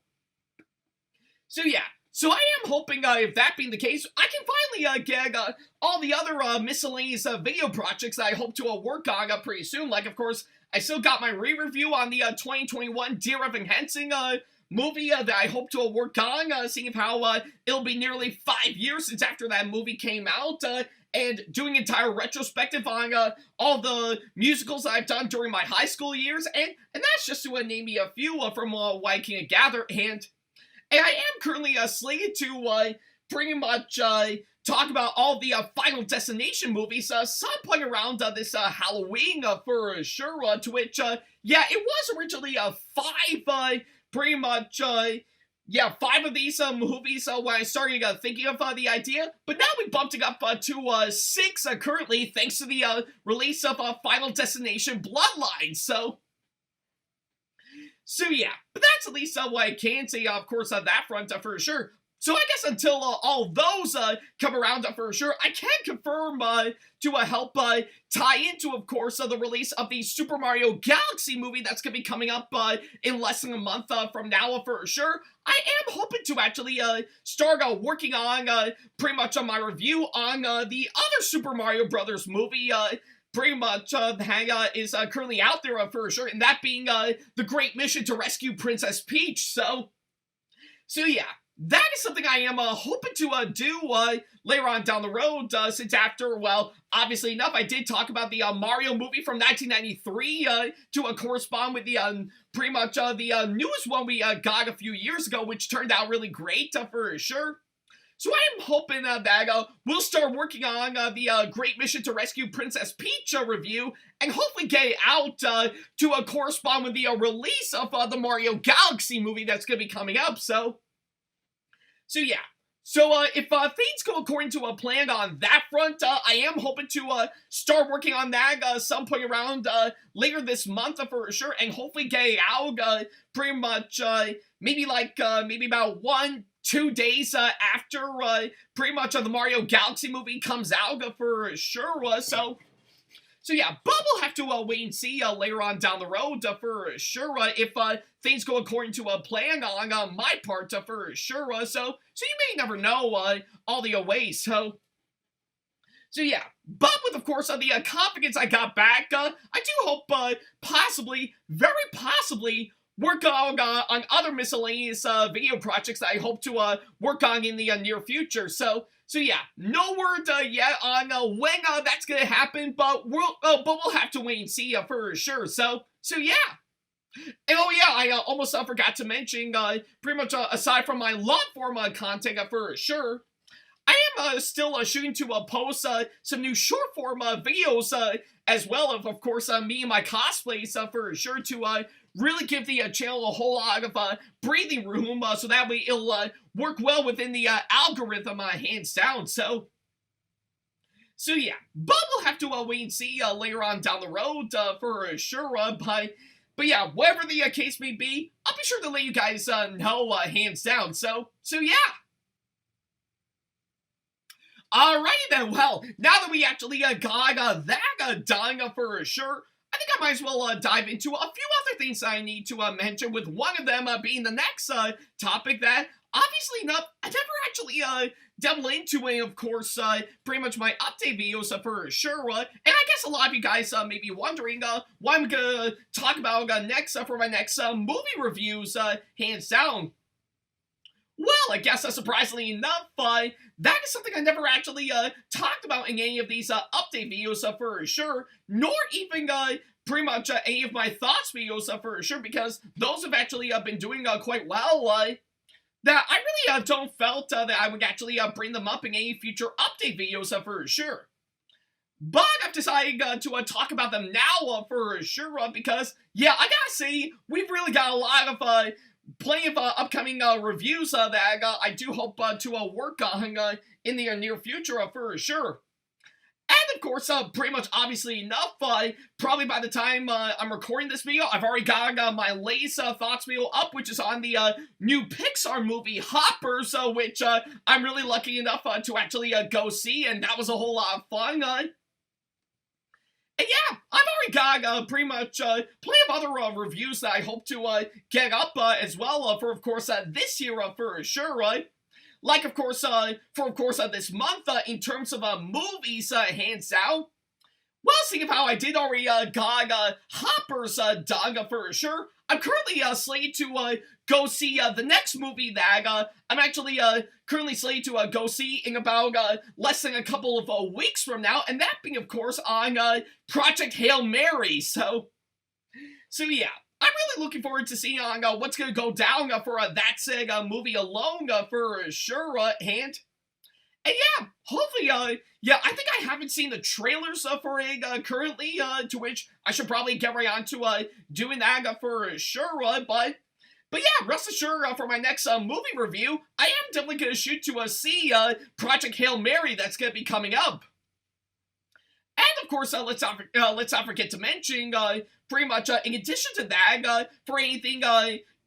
yeah. So I am hoping, if that being the case, I can finally get all the other miscellaneous video projects that I hope to work on pretty soon. Like, of course, I still got my re-review on the 2021 Dear Evan Hansen movie that I hope to work on, seeing how it'll be nearly 5 years since after that movie came out, and doing entire retrospective on all the musicals I've done during my high school years, and that's just to name me a few from what I can gather, and I am currently slated to pretty much talk about all the Final Destination movies some point around this Halloween for sure, to which, yeah, it was originally 5, pretty much, 5 of these movies when I started thinking of the idea, but now we bumped it up to 6 currently, thanks to the release of Final Destination Bloodlines, so yeah, but that's at least what I can say, of course, on that front for sure. So I guess until all those come around for sure, I can confirm to help tie into, of course, the release of the Super Mario Galaxy movie that's going to be coming up in less than a month from now for sure. I am hoping to actually start working on pretty much on my review on the other Super Mario Brothers movie pretty much the hangout is currently out there for sure, and that being the great mission to rescue Princess Peach, so yeah. That is something I am hoping to do later on down the road, since after, well, obviously enough, I did talk about the Mario movie from 1993 to correspond with the pretty much the newest one we got a few years ago, which turned out really great for sure. So I am hoping that we'll start working on the Great Mission to Rescue Princess Peach review, and hopefully get it out to correspond with the release of the Mario Galaxy movie that's going to be coming up. So yeah. So, if things go according to a plan on that front, I am hoping to start working on that some point around later this month for sure, and hopefully get it out pretty much maybe about 1-2 days after pretty much the Mario Galaxy movie comes out for sure. So yeah, but we'll have to wait and see later on down the road for sure if things go according to a plan on my part for sure. So you may never know all the ways. So yeah, but with of course the confidence I got back, I do hope possibly, very possibly, work on other miscellaneous video projects that I hope to work on in the near future. So yeah, no word yet on when that's gonna happen, but we'll have to wait and see for sure. So yeah. And oh yeah, I almost forgot to mention, pretty much aside from my long form content for sure, I am still shooting to post some new short form videos as well of course me and my cosplays for sure to really give the channel a whole lot of breathing room so that way it'll work well within the algorithm hands down. So yeah, but we'll have to wait and see later on down the road for sure. But yeah, whatever the case may be, I'll be sure to let you guys know hands down. So yeah. Alrighty then, well, now that we actually got that done for sure, I think I might as well dive into a few other things I need to mention, with one of them being the next topic that, obviously enough, I never actually delved into, and of course, pretty much my update videos for sure, and I guess a lot of you guys may be wondering what I'm gonna talk about next for my next movie reviews, hands down. Well, I guess surprisingly enough, that is something I never actually talked about in any of these update videos for sure, nor even pretty much any of my thoughts videos for sure, because those have actually been doing quite well. That I really don't felt that I would actually bring them up in any future update videos for sure. But I've decided to talk about them now for sure, because, yeah, I gotta say, we've really got a lot of plenty of upcoming reviews that I do hope to work on in the near future for sure. And of course, pretty much obviously enough, probably by the time I'm recording this video, I've already got my latest thoughts video up, which is on the new Pixar movie, Hoppers, which I'm really lucky enough to actually go see, and that was a whole lot of fun. And yeah, I've already got pretty much plenty of other reviews that I hope to get up as well for, of course, this year for sure, right? Like, of course, for, of course, this month, in terms of movies, hands down. Well, seeing of how I did already got Hoppers done for sure, I'm currently slated to go see the next movie that I'm actually currently slated to go see in about less than a couple of weeks from now, and that being, of course, on Project Hail Mary. So yeah. I'm really looking forward to seeing what's going to go down for that said movie alone for sure, and yeah, hopefully, yeah, I think I haven't seen the trailers for it currently, to which I should probably get right on to doing that for sure, but yeah, rest assured for my next movie review, I am definitely going to shoot to see Project Hail Mary that's going to be coming up. And of course, let's not forget to mention, pretty much in addition to that, for anything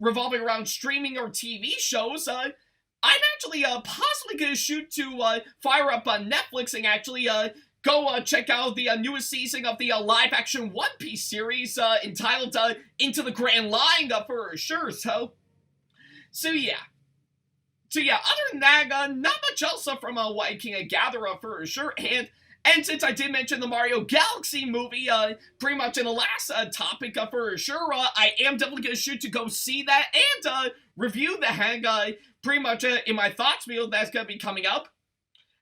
revolving around streaming or TV shows, I'm actually possibly going to shoot to fire up Netflix and actually go check out the newest season of the live-action One Piece series entitled Into the Grand Line for sure. So yeah. Other than that, not much else from what I can gather for sure, and since I did mention the Mario Galaxy movie, pretty much in the last topic for sure, I am definitely going to shoot to go see that and review that pretty much in my thoughts video that's going to be coming up.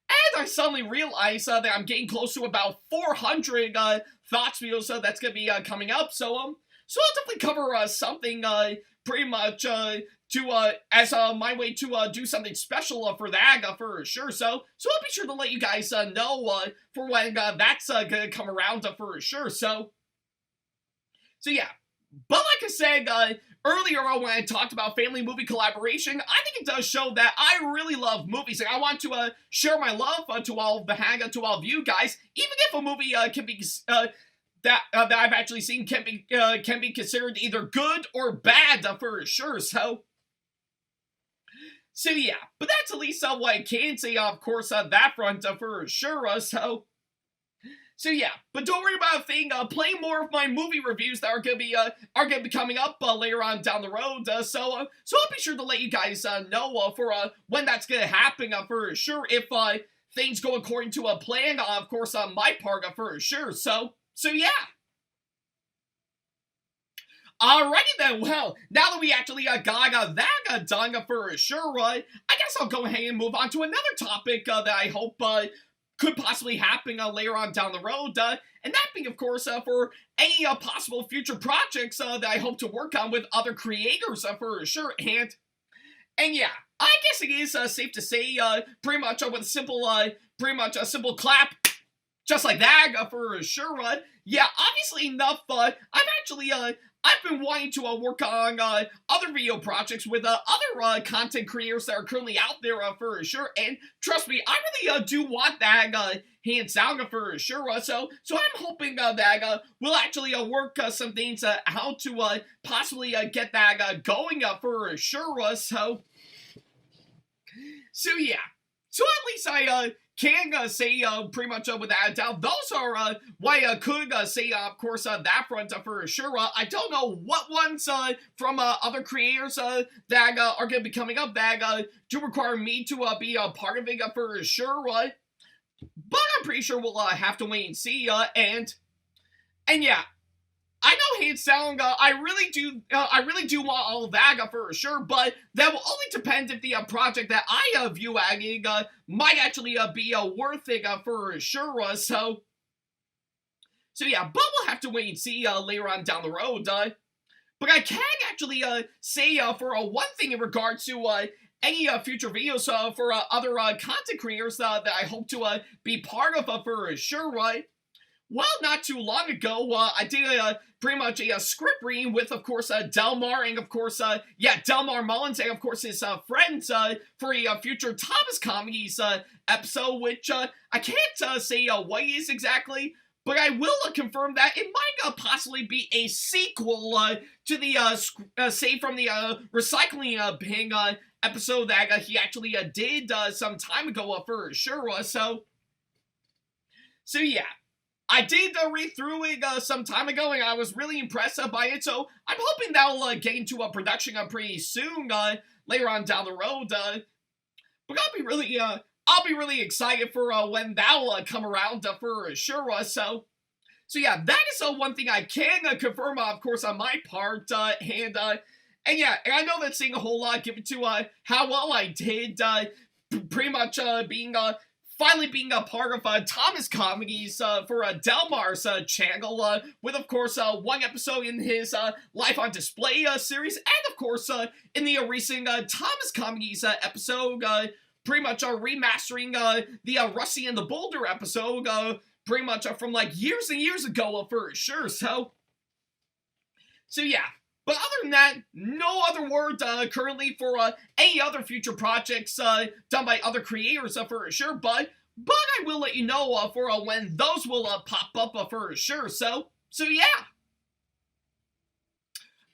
And I suddenly realized that I'm getting close to about 400 thoughts videos that's going to be coming up. So I'll definitely cover something pretty much as my way to do something special for that for sure. So I'll be sure to let you guys know for when that's gonna come around for sure. So yeah. But like I said earlier when I talked about family movie collaboration, I think it does show that I really love movies, and I want to share my love to all of to all of you guys, even if a movie can be that I've actually seen can be considered either good or bad for sure. So yeah, but that's at least what I can say, of course, on that front for sure. So yeah, but don't worry about a thing. Playing more of my movie reviews that are gonna be coming up later on down the road. So I'll be sure to let you guys know for when that's gonna happen for sure. If things go according to a plan, of course, on my part for sure. So yeah. Alrighty then, well, now that we actually got that done for sure, I guess I'll go ahead and move on to another topic that I hope could possibly happen later on down the road, and that being, of course, for any possible future projects that I hope to work on with other creators for sure, and yeah, I guess it is safe to say, pretty much with a simple clap, just like that for sure, yeah, obviously enough, I've been wanting to work on other video projects with other content creators that are currently out there for sure, and trust me, I really do want that hands down for sure. So I'm hoping that we'll actually work some things out to possibly get that going for sure. So yeah, so at least I can say pretty much without a doubt, those are what I could say, of course, that front for sure. I don't know what ones from other creators that are going to be coming up that do require me to be a part of it for sure, but I'm pretty sure we'll have to wait and see, and yeah. I know hands down, I really do want all of that for sure, but that will only depend if the project that I view adding might actually be worth it for sure. So yeah, but we'll have to wait and see later on down the road. But I can actually say for one thing in regards to any future videos for other content creators that I hope to be part of for sure. Well, not too long ago, I did pretty much a script reading with, of course, Delmar, and of course, Delmar Mullins, and of course his friends for a future Thomas Comedies episode, which I can't say what it is exactly, but I will confirm that it might possibly be a sequel to the Save from the Recycling Bin episode that he actually did some time ago for sure. So yeah. I did read through it some time ago, and I was really impressed by it, so I'm hoping that'll get into a production pretty soon, later on down the road, but I'll be really excited for when that'll come around for sure. So yeah, that is one thing I can confirm, of course, on my part, and yeah, and I know that's saying a whole lot given to how well I did, pretty much finally being a part of Thomas Comedies for Delmar's channel, with, of course, one episode in his Life on Display series, and, of course, in the recent Thomas Comedies episode, pretty much remastering the Rusty and the Boulder episode, pretty much from, like, years and years ago, for sure. So yeah. But other than that, no other word currently for any other future projects done by other creators for sure, but I will let you know for when those will pop up for sure. So yeah.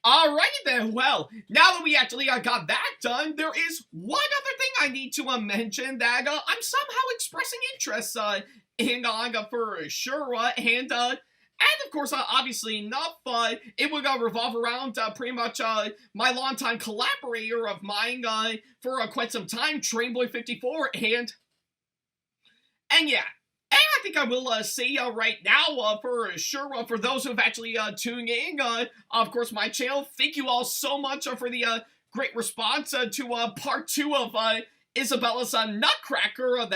Alrighty then, well, now that we actually got that done, there is one other thing I need to mention that I'm somehow expressing interest in for sure, and of course, obviously enough, it would revolve around pretty much my longtime collaborator of mine for quite some time, Trainboy54, and yeah. And I think I will say right now, for sure, for those who have actually tuned in, of course, my channel, thank you all so much for the great response to part 2 of Isabella's Nutcracker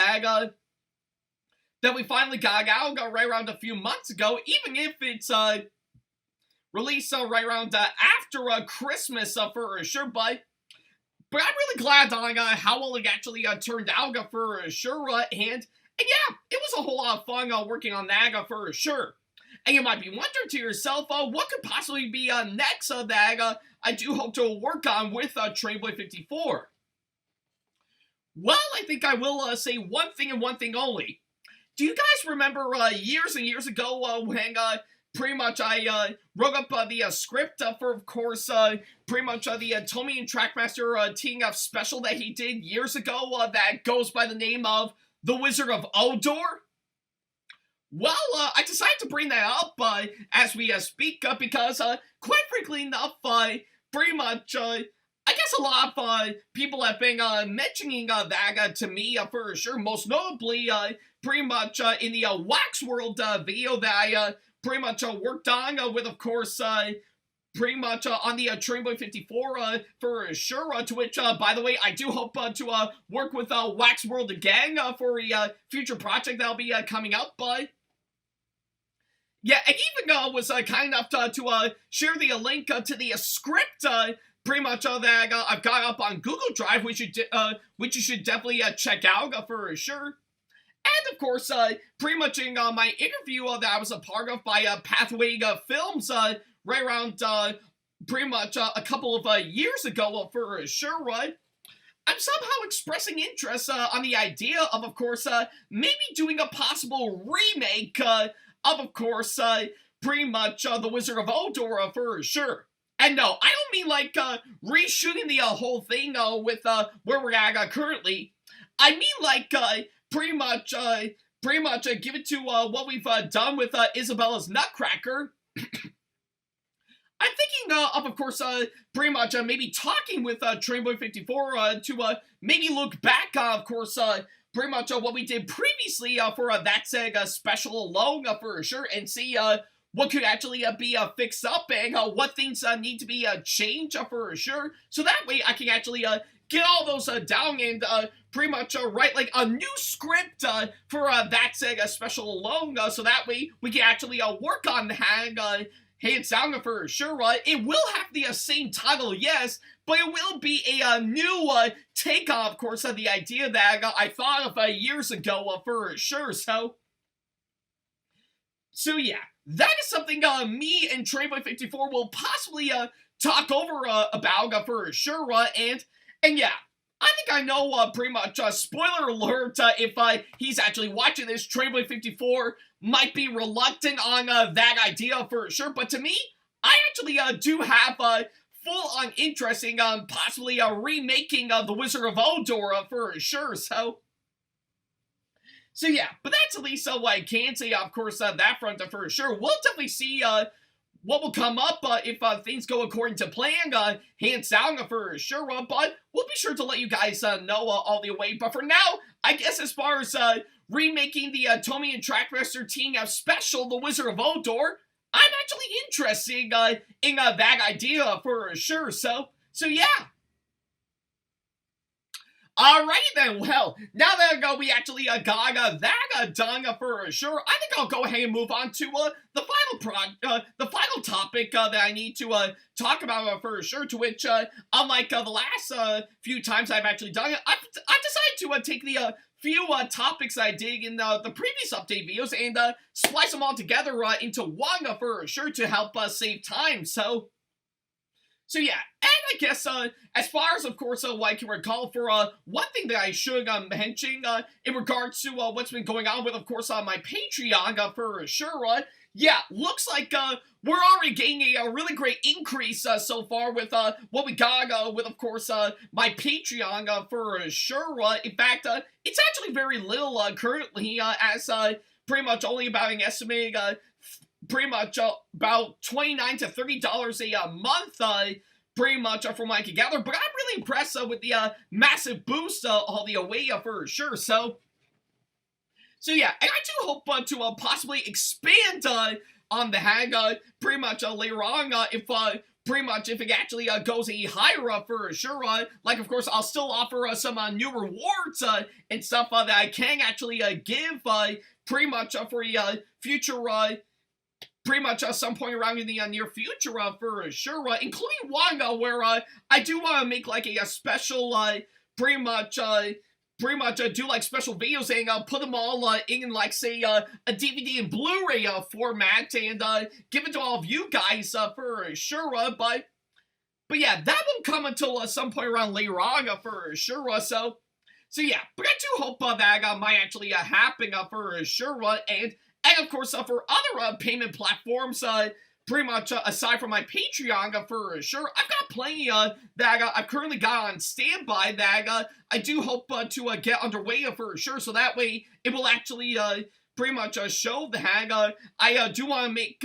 that we finally got out right around a few months ago, even if it's released right around after Christmas for sure, but but I'm really glad on how well it actually turned out for sure, and yeah, it was a whole lot of fun working on that for sure. And you might be wondering to yourself, what could possibly be next that I do hope to work on with Trainboy54? Well, I think I will say one thing and one thing only. Do you guys remember years and years ago when pretty much I wrote up the script for, of course, pretty much the Tomy and Trackmaster teaming up special that he did years ago that goes by the name of The Wizard of Odor? Well, I decided to bring that up as we speak because, quite frankly enough, pretty much, I guess a lot of people have been mentioning that to me for sure, most notably, pretty much in the Wax World video that I pretty much worked on with, of course, pretty much on the Trainboy54 for sure, to which, by the way, I do hope to work with Wax World again for a future project that'll be coming up, yeah, and even was kind enough to share the link to the script pretty much that I've got up on Google Drive, which you should definitely check out for sure. And of course, pretty much in my interview that I was a part of by Pathway Films right around pretty much a couple of years ago for sure, I'm somehow expressing interest on the idea of course, maybe doing a possible remake of course, pretty much The Wizard of Odor for sure. And no, I don't mean like reshooting the whole thing with where we're at currently. I mean like pretty much give it to what we've done with Isabella's Nutcracker. I'm thinking of course, pretty much maybe talking with Trainboy54 to maybe look back, of course, pretty much what we did previously for that Sega special alone for sure, and see what could actually be fixed up and what things need to be changed for sure, so that way I can actually get all those down and pretty much write like a new script for that Sega special alone, so that way we can actually work on that. Hands down for sure, it will have the same title, yes, but it will be a new take on, of course, the idea that I thought of years ago for sure, so yeah, that is something me and Trainboy54 will possibly talk over about for sure, and yeah, I think I know pretty much, spoiler alert, if he's actually watching this, Trainboy54 might be reluctant on that idea for sure, but to me, I actually do have full-on interest in possibly remaking The Wizard of Odor for sure, so yeah, but that's at least what I can say, of course, that front for sure. We'll definitely see what will come up if things go according to plan, hands down for sure, but we'll be sure to let you guys know all the way. But for now, I guess as far as remaking the Tomy and Trackmaster team special, The Wizard of Odor, I'm actually interested in that idea for sure, so yeah. Alrighty then, well, now that we actually got that done for sure, I think I'll go ahead and move on to the final topic that I need to talk about for sure, to which, unlike the last few times I've actually done it, I decided to take the few topics I did in the previous update videos and splice them all together into one for sure to help save time, so yeah, and I guess, as far as, of course, what I can recall for, one thing that I should mention, in regards to, what's been going on with, of course, my Patreon, for sure, yeah, looks like, we're already getting a really great increase, so far with, what we got, with, of course, my Patreon, for sure, in fact, it's actually very little, currently, as, pretty much only about an estimated, pretty much about $29 to $30 a month, pretty much from what I can gather, but I'm really impressed with the massive boost all the way for sure, so yeah, and I do hope to possibly expand on the hang pretty much later on, if pretty much if it actually goes any higher for sure, like of course I'll still offer some new rewards and stuff that I can actually give pretty much for a future pretty much some point around in the near future for sure, including one where I do want to make like a special pretty much do like special videos and put them all in like say a DVD and Blu-ray format and give it to all of you guys for sure, but yeah, that won't come until some point around later on for sure, so yeah, but I do hope that might actually happen for sure, and of course for other payment platforms, pretty much aside from my Patreon for sure, I've got plenty that I've currently got on standby that I do hope to get underway for sure, so that way it will actually pretty much show that I do want to make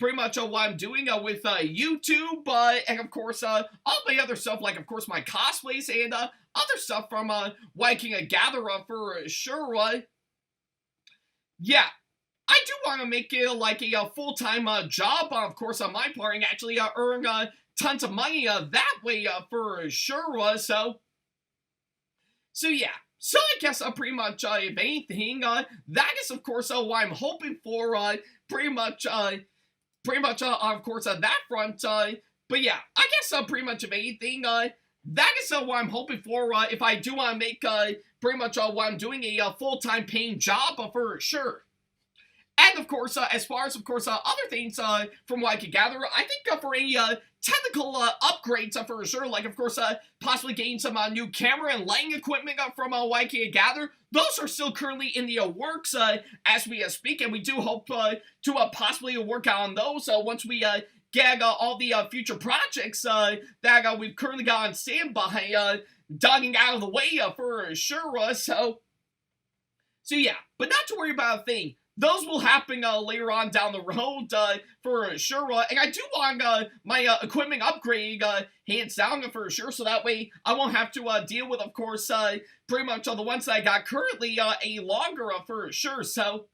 pretty much what I'm doing with YouTube, and of course all my other stuff, like of course my cosplays and other stuff from what I can gather for sure. Yeah, I do want to make it like a full-time job, of course, on my part, and actually earn tons of money that way for sure. So yeah. So I guess pretty much if anything, that is of course what I'm hoping for. Pretty much of course that front. But yeah, I guess pretty much if anything, that is what I'm hoping for. If I do want to make pretty much what I'm doing a full-time paying job for sure. And of course, as far as of course other things from what I could gather, I think for any technical upgrades for sure, like of course possibly getting some new camera and lighting equipment from what I can gather, those are still currently in the works as we speak, and we do hope to possibly work on those once we get all the future projects that we've currently got on standby dotting out of the way for sure. So yeah, but not to worry about a thing. Those will happen later on down the road for sure, and I do want my equipment upgrade hands down for sure, so that way I won't have to deal with, of course, pretty much all the ones that I got currently any longer for sure. So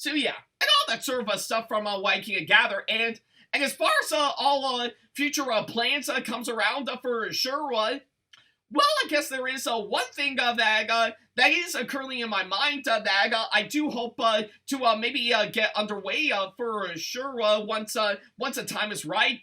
yeah, and all that sort of stuff from what I can gather, and as far as all future plans comes around for sure, well, I guess there is one thing that is currently in my mind that I do hope to maybe get underway for sure once the time is right.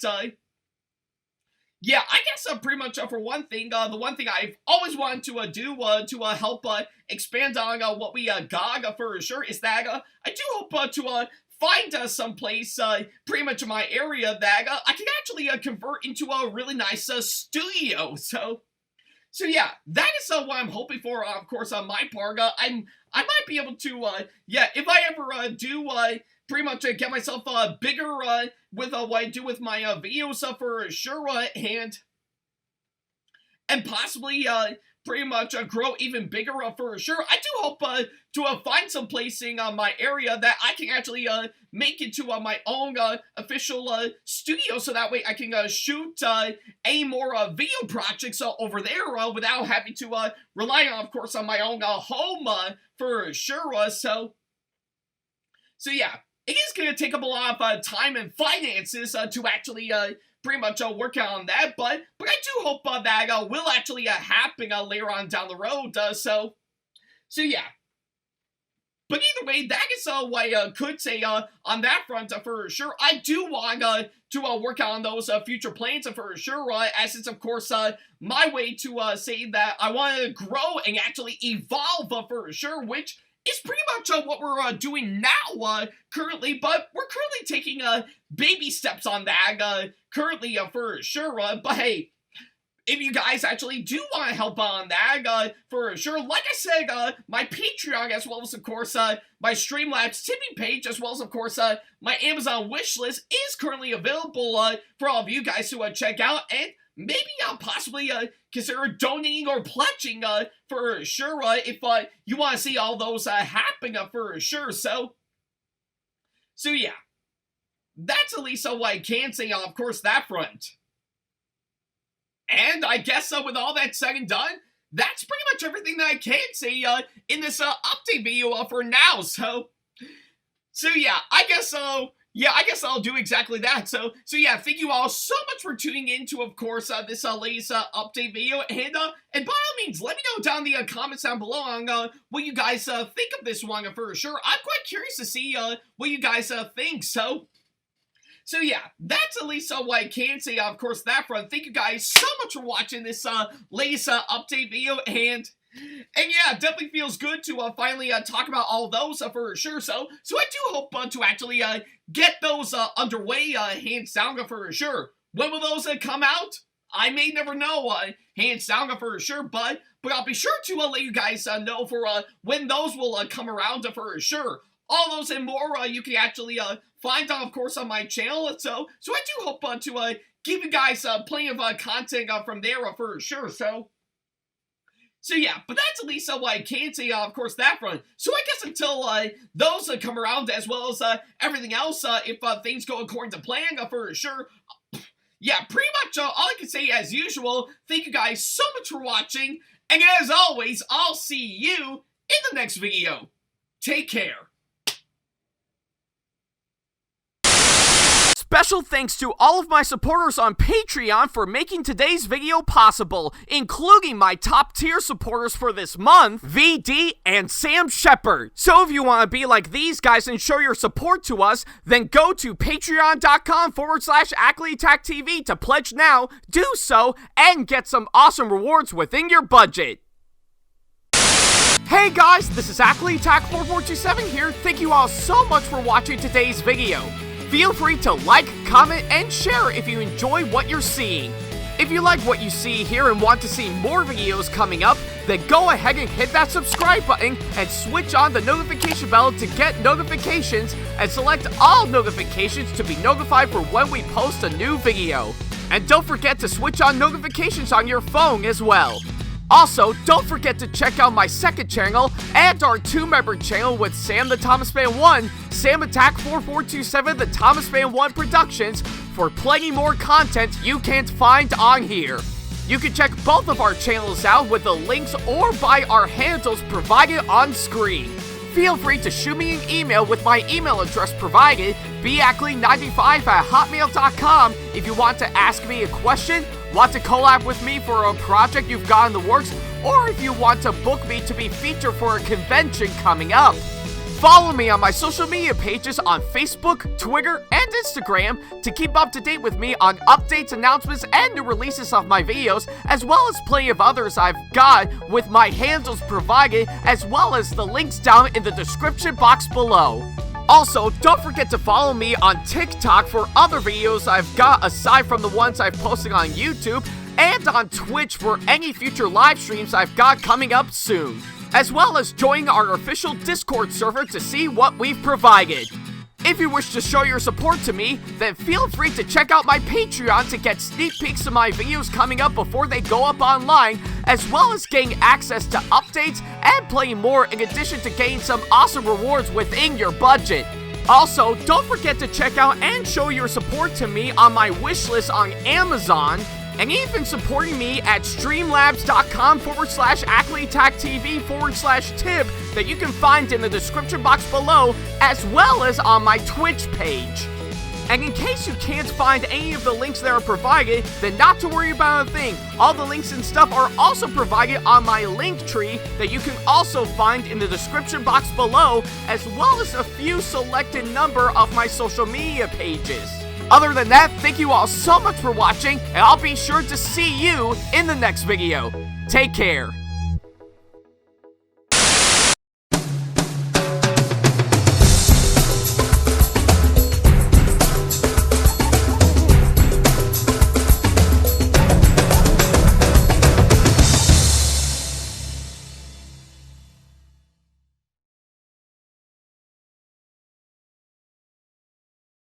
Yeah, I guess pretty much for one thing, the one thing I've always wanted to do to help expand on what we got for sure is that I do hope to find some place pretty much in my area that I can actually convert into a really nice studio. So yeah, that is what I'm hoping for, of course, on my part. I might be able to, yeah, if I ever do pretty much get myself bigger with what I do with my videos for sure, and possibly pretty much grow even bigger for sure. I do hope to find some place in my area that I can actually make into my own official studio, so that way I can shoot any more video projects over there without having to rely on, of course, on my own home for sure. So yeah, it is going to take up a lot of time and finances to actually pretty much working on that, but I do hope that will actually happen later on down the road, so yeah. But either way, that is what I could say on that front for sure. I do want to work on those future plans for sure, as it's of course my way to say that I want to grow and actually evolve for sure, which is pretty much what we're doing now currently, but we're currently taking baby steps on that currently for sure, but hey, if you guys actually do want to help on that for sure, like I said, my Patreon, as well as of course my Streamlabs tipping page, as well as of course my Amazon wishlist is currently available for all of you guys to check out, and maybe possibly consider donating or pledging for sure if you want to see all those happen for sure. So yeah, that's at least what I can say on, of course, that front. And I guess with all that said and done, that's pretty much everything that I can say in this update video for now. So yeah, I guess Yeah, I guess I'll do exactly that. So yeah, thank you all so much for tuning in to, of course, this latest update video. And by all means, let me know down in the comments down below on what you guys think of this one for sure. I'm quite curious to see what you guys think. So yeah, that's at least what I can say, of course, that front. Thank you guys so much for watching this latest update video, and yeah, it definitely feels good to finally talk about all those for sure. So I do hope to actually get those underway, hands down for sure. When will those come out? I may never know, hands down for sure, but I'll be sure to let you guys know for when those will come around for sure. All those and more you can actually find, of course, on my channel. So I do hope to give you guys plenty of content from there for sure. So yeah, but that's at least what I can say, of course, that front. So I guess until those come around, as well as everything else, if things go according to plan, for sure. Yeah, pretty much all I can say, as usual, thank you guys so much for watching, and as always, I'll see you in the next video. Take care. Special thanks to all of my supporters on Patreon for making today's video possible, including my top tier supporters for this month, VD and Sam Shepard. So if you want to be like these guys and show your support to us, then go to patreon.com/AckleyTackTV to pledge now, do so, and get some awesome rewards within your budget. Hey guys, this is AckleyTack4427 here. Thank you all so much for watching today's video. Feel free to like, comment, and share if you enjoy what you're seeing. If you like what you see here and want to see more videos coming up, then go ahead and hit that subscribe button and switch on the notification bell to get notifications, and select all notifications to be notified for when we post a new video. And don't forget to switch on notifications on your phone as well. Also, don't forget to check out my second channel and our 2-member channel with Sam the ThomasFan1, SamAttack4427TheThomasFan1 Productions, for plenty more content you can't find on here. You can check both of our channels out with the links or by our handles provided on screen. Feel free to shoot me an email with my email address provided, backley95@hotmail.com, if you want to ask me a question, want to collab with me for a project you've got in the works, or if you want to book me to be featured for a convention coming up. Follow me on my social media pages on Facebook, Twitter, and Instagram to keep up to date with me on updates, announcements, and new releases of my videos, as well as plenty of others I've got with my handles provided, as well as the links down in the description box below. Also, don't forget to follow me on TikTok for other videos I've got aside from the ones I've posted on YouTube, and on Twitch for any future live streams I've got coming up soon, as well as join our official Discord server to see what we've provided. If you wish to show your support to me, then feel free to check out my Patreon to get sneak peeks of my videos coming up before they go up online, as well as getting access to updates and plenty more, in addition to getting some awesome rewards within your budget. Also, don't forget to check out and show your support to me on my wishlist on Amazon, and even supporting me at streamlabs.com/AckleyTackTV/tip that you can find in the description box below, as well as on my Twitch page. And in case you can't find any of the links that are provided, then not to worry about a thing. All the links and stuff are also provided on my link tree that you can also find in the description box below, as well as a few selected number of my social media pages. Other than that, thank you all so much for watching, and I'll be sure to see you in the next video. Take care.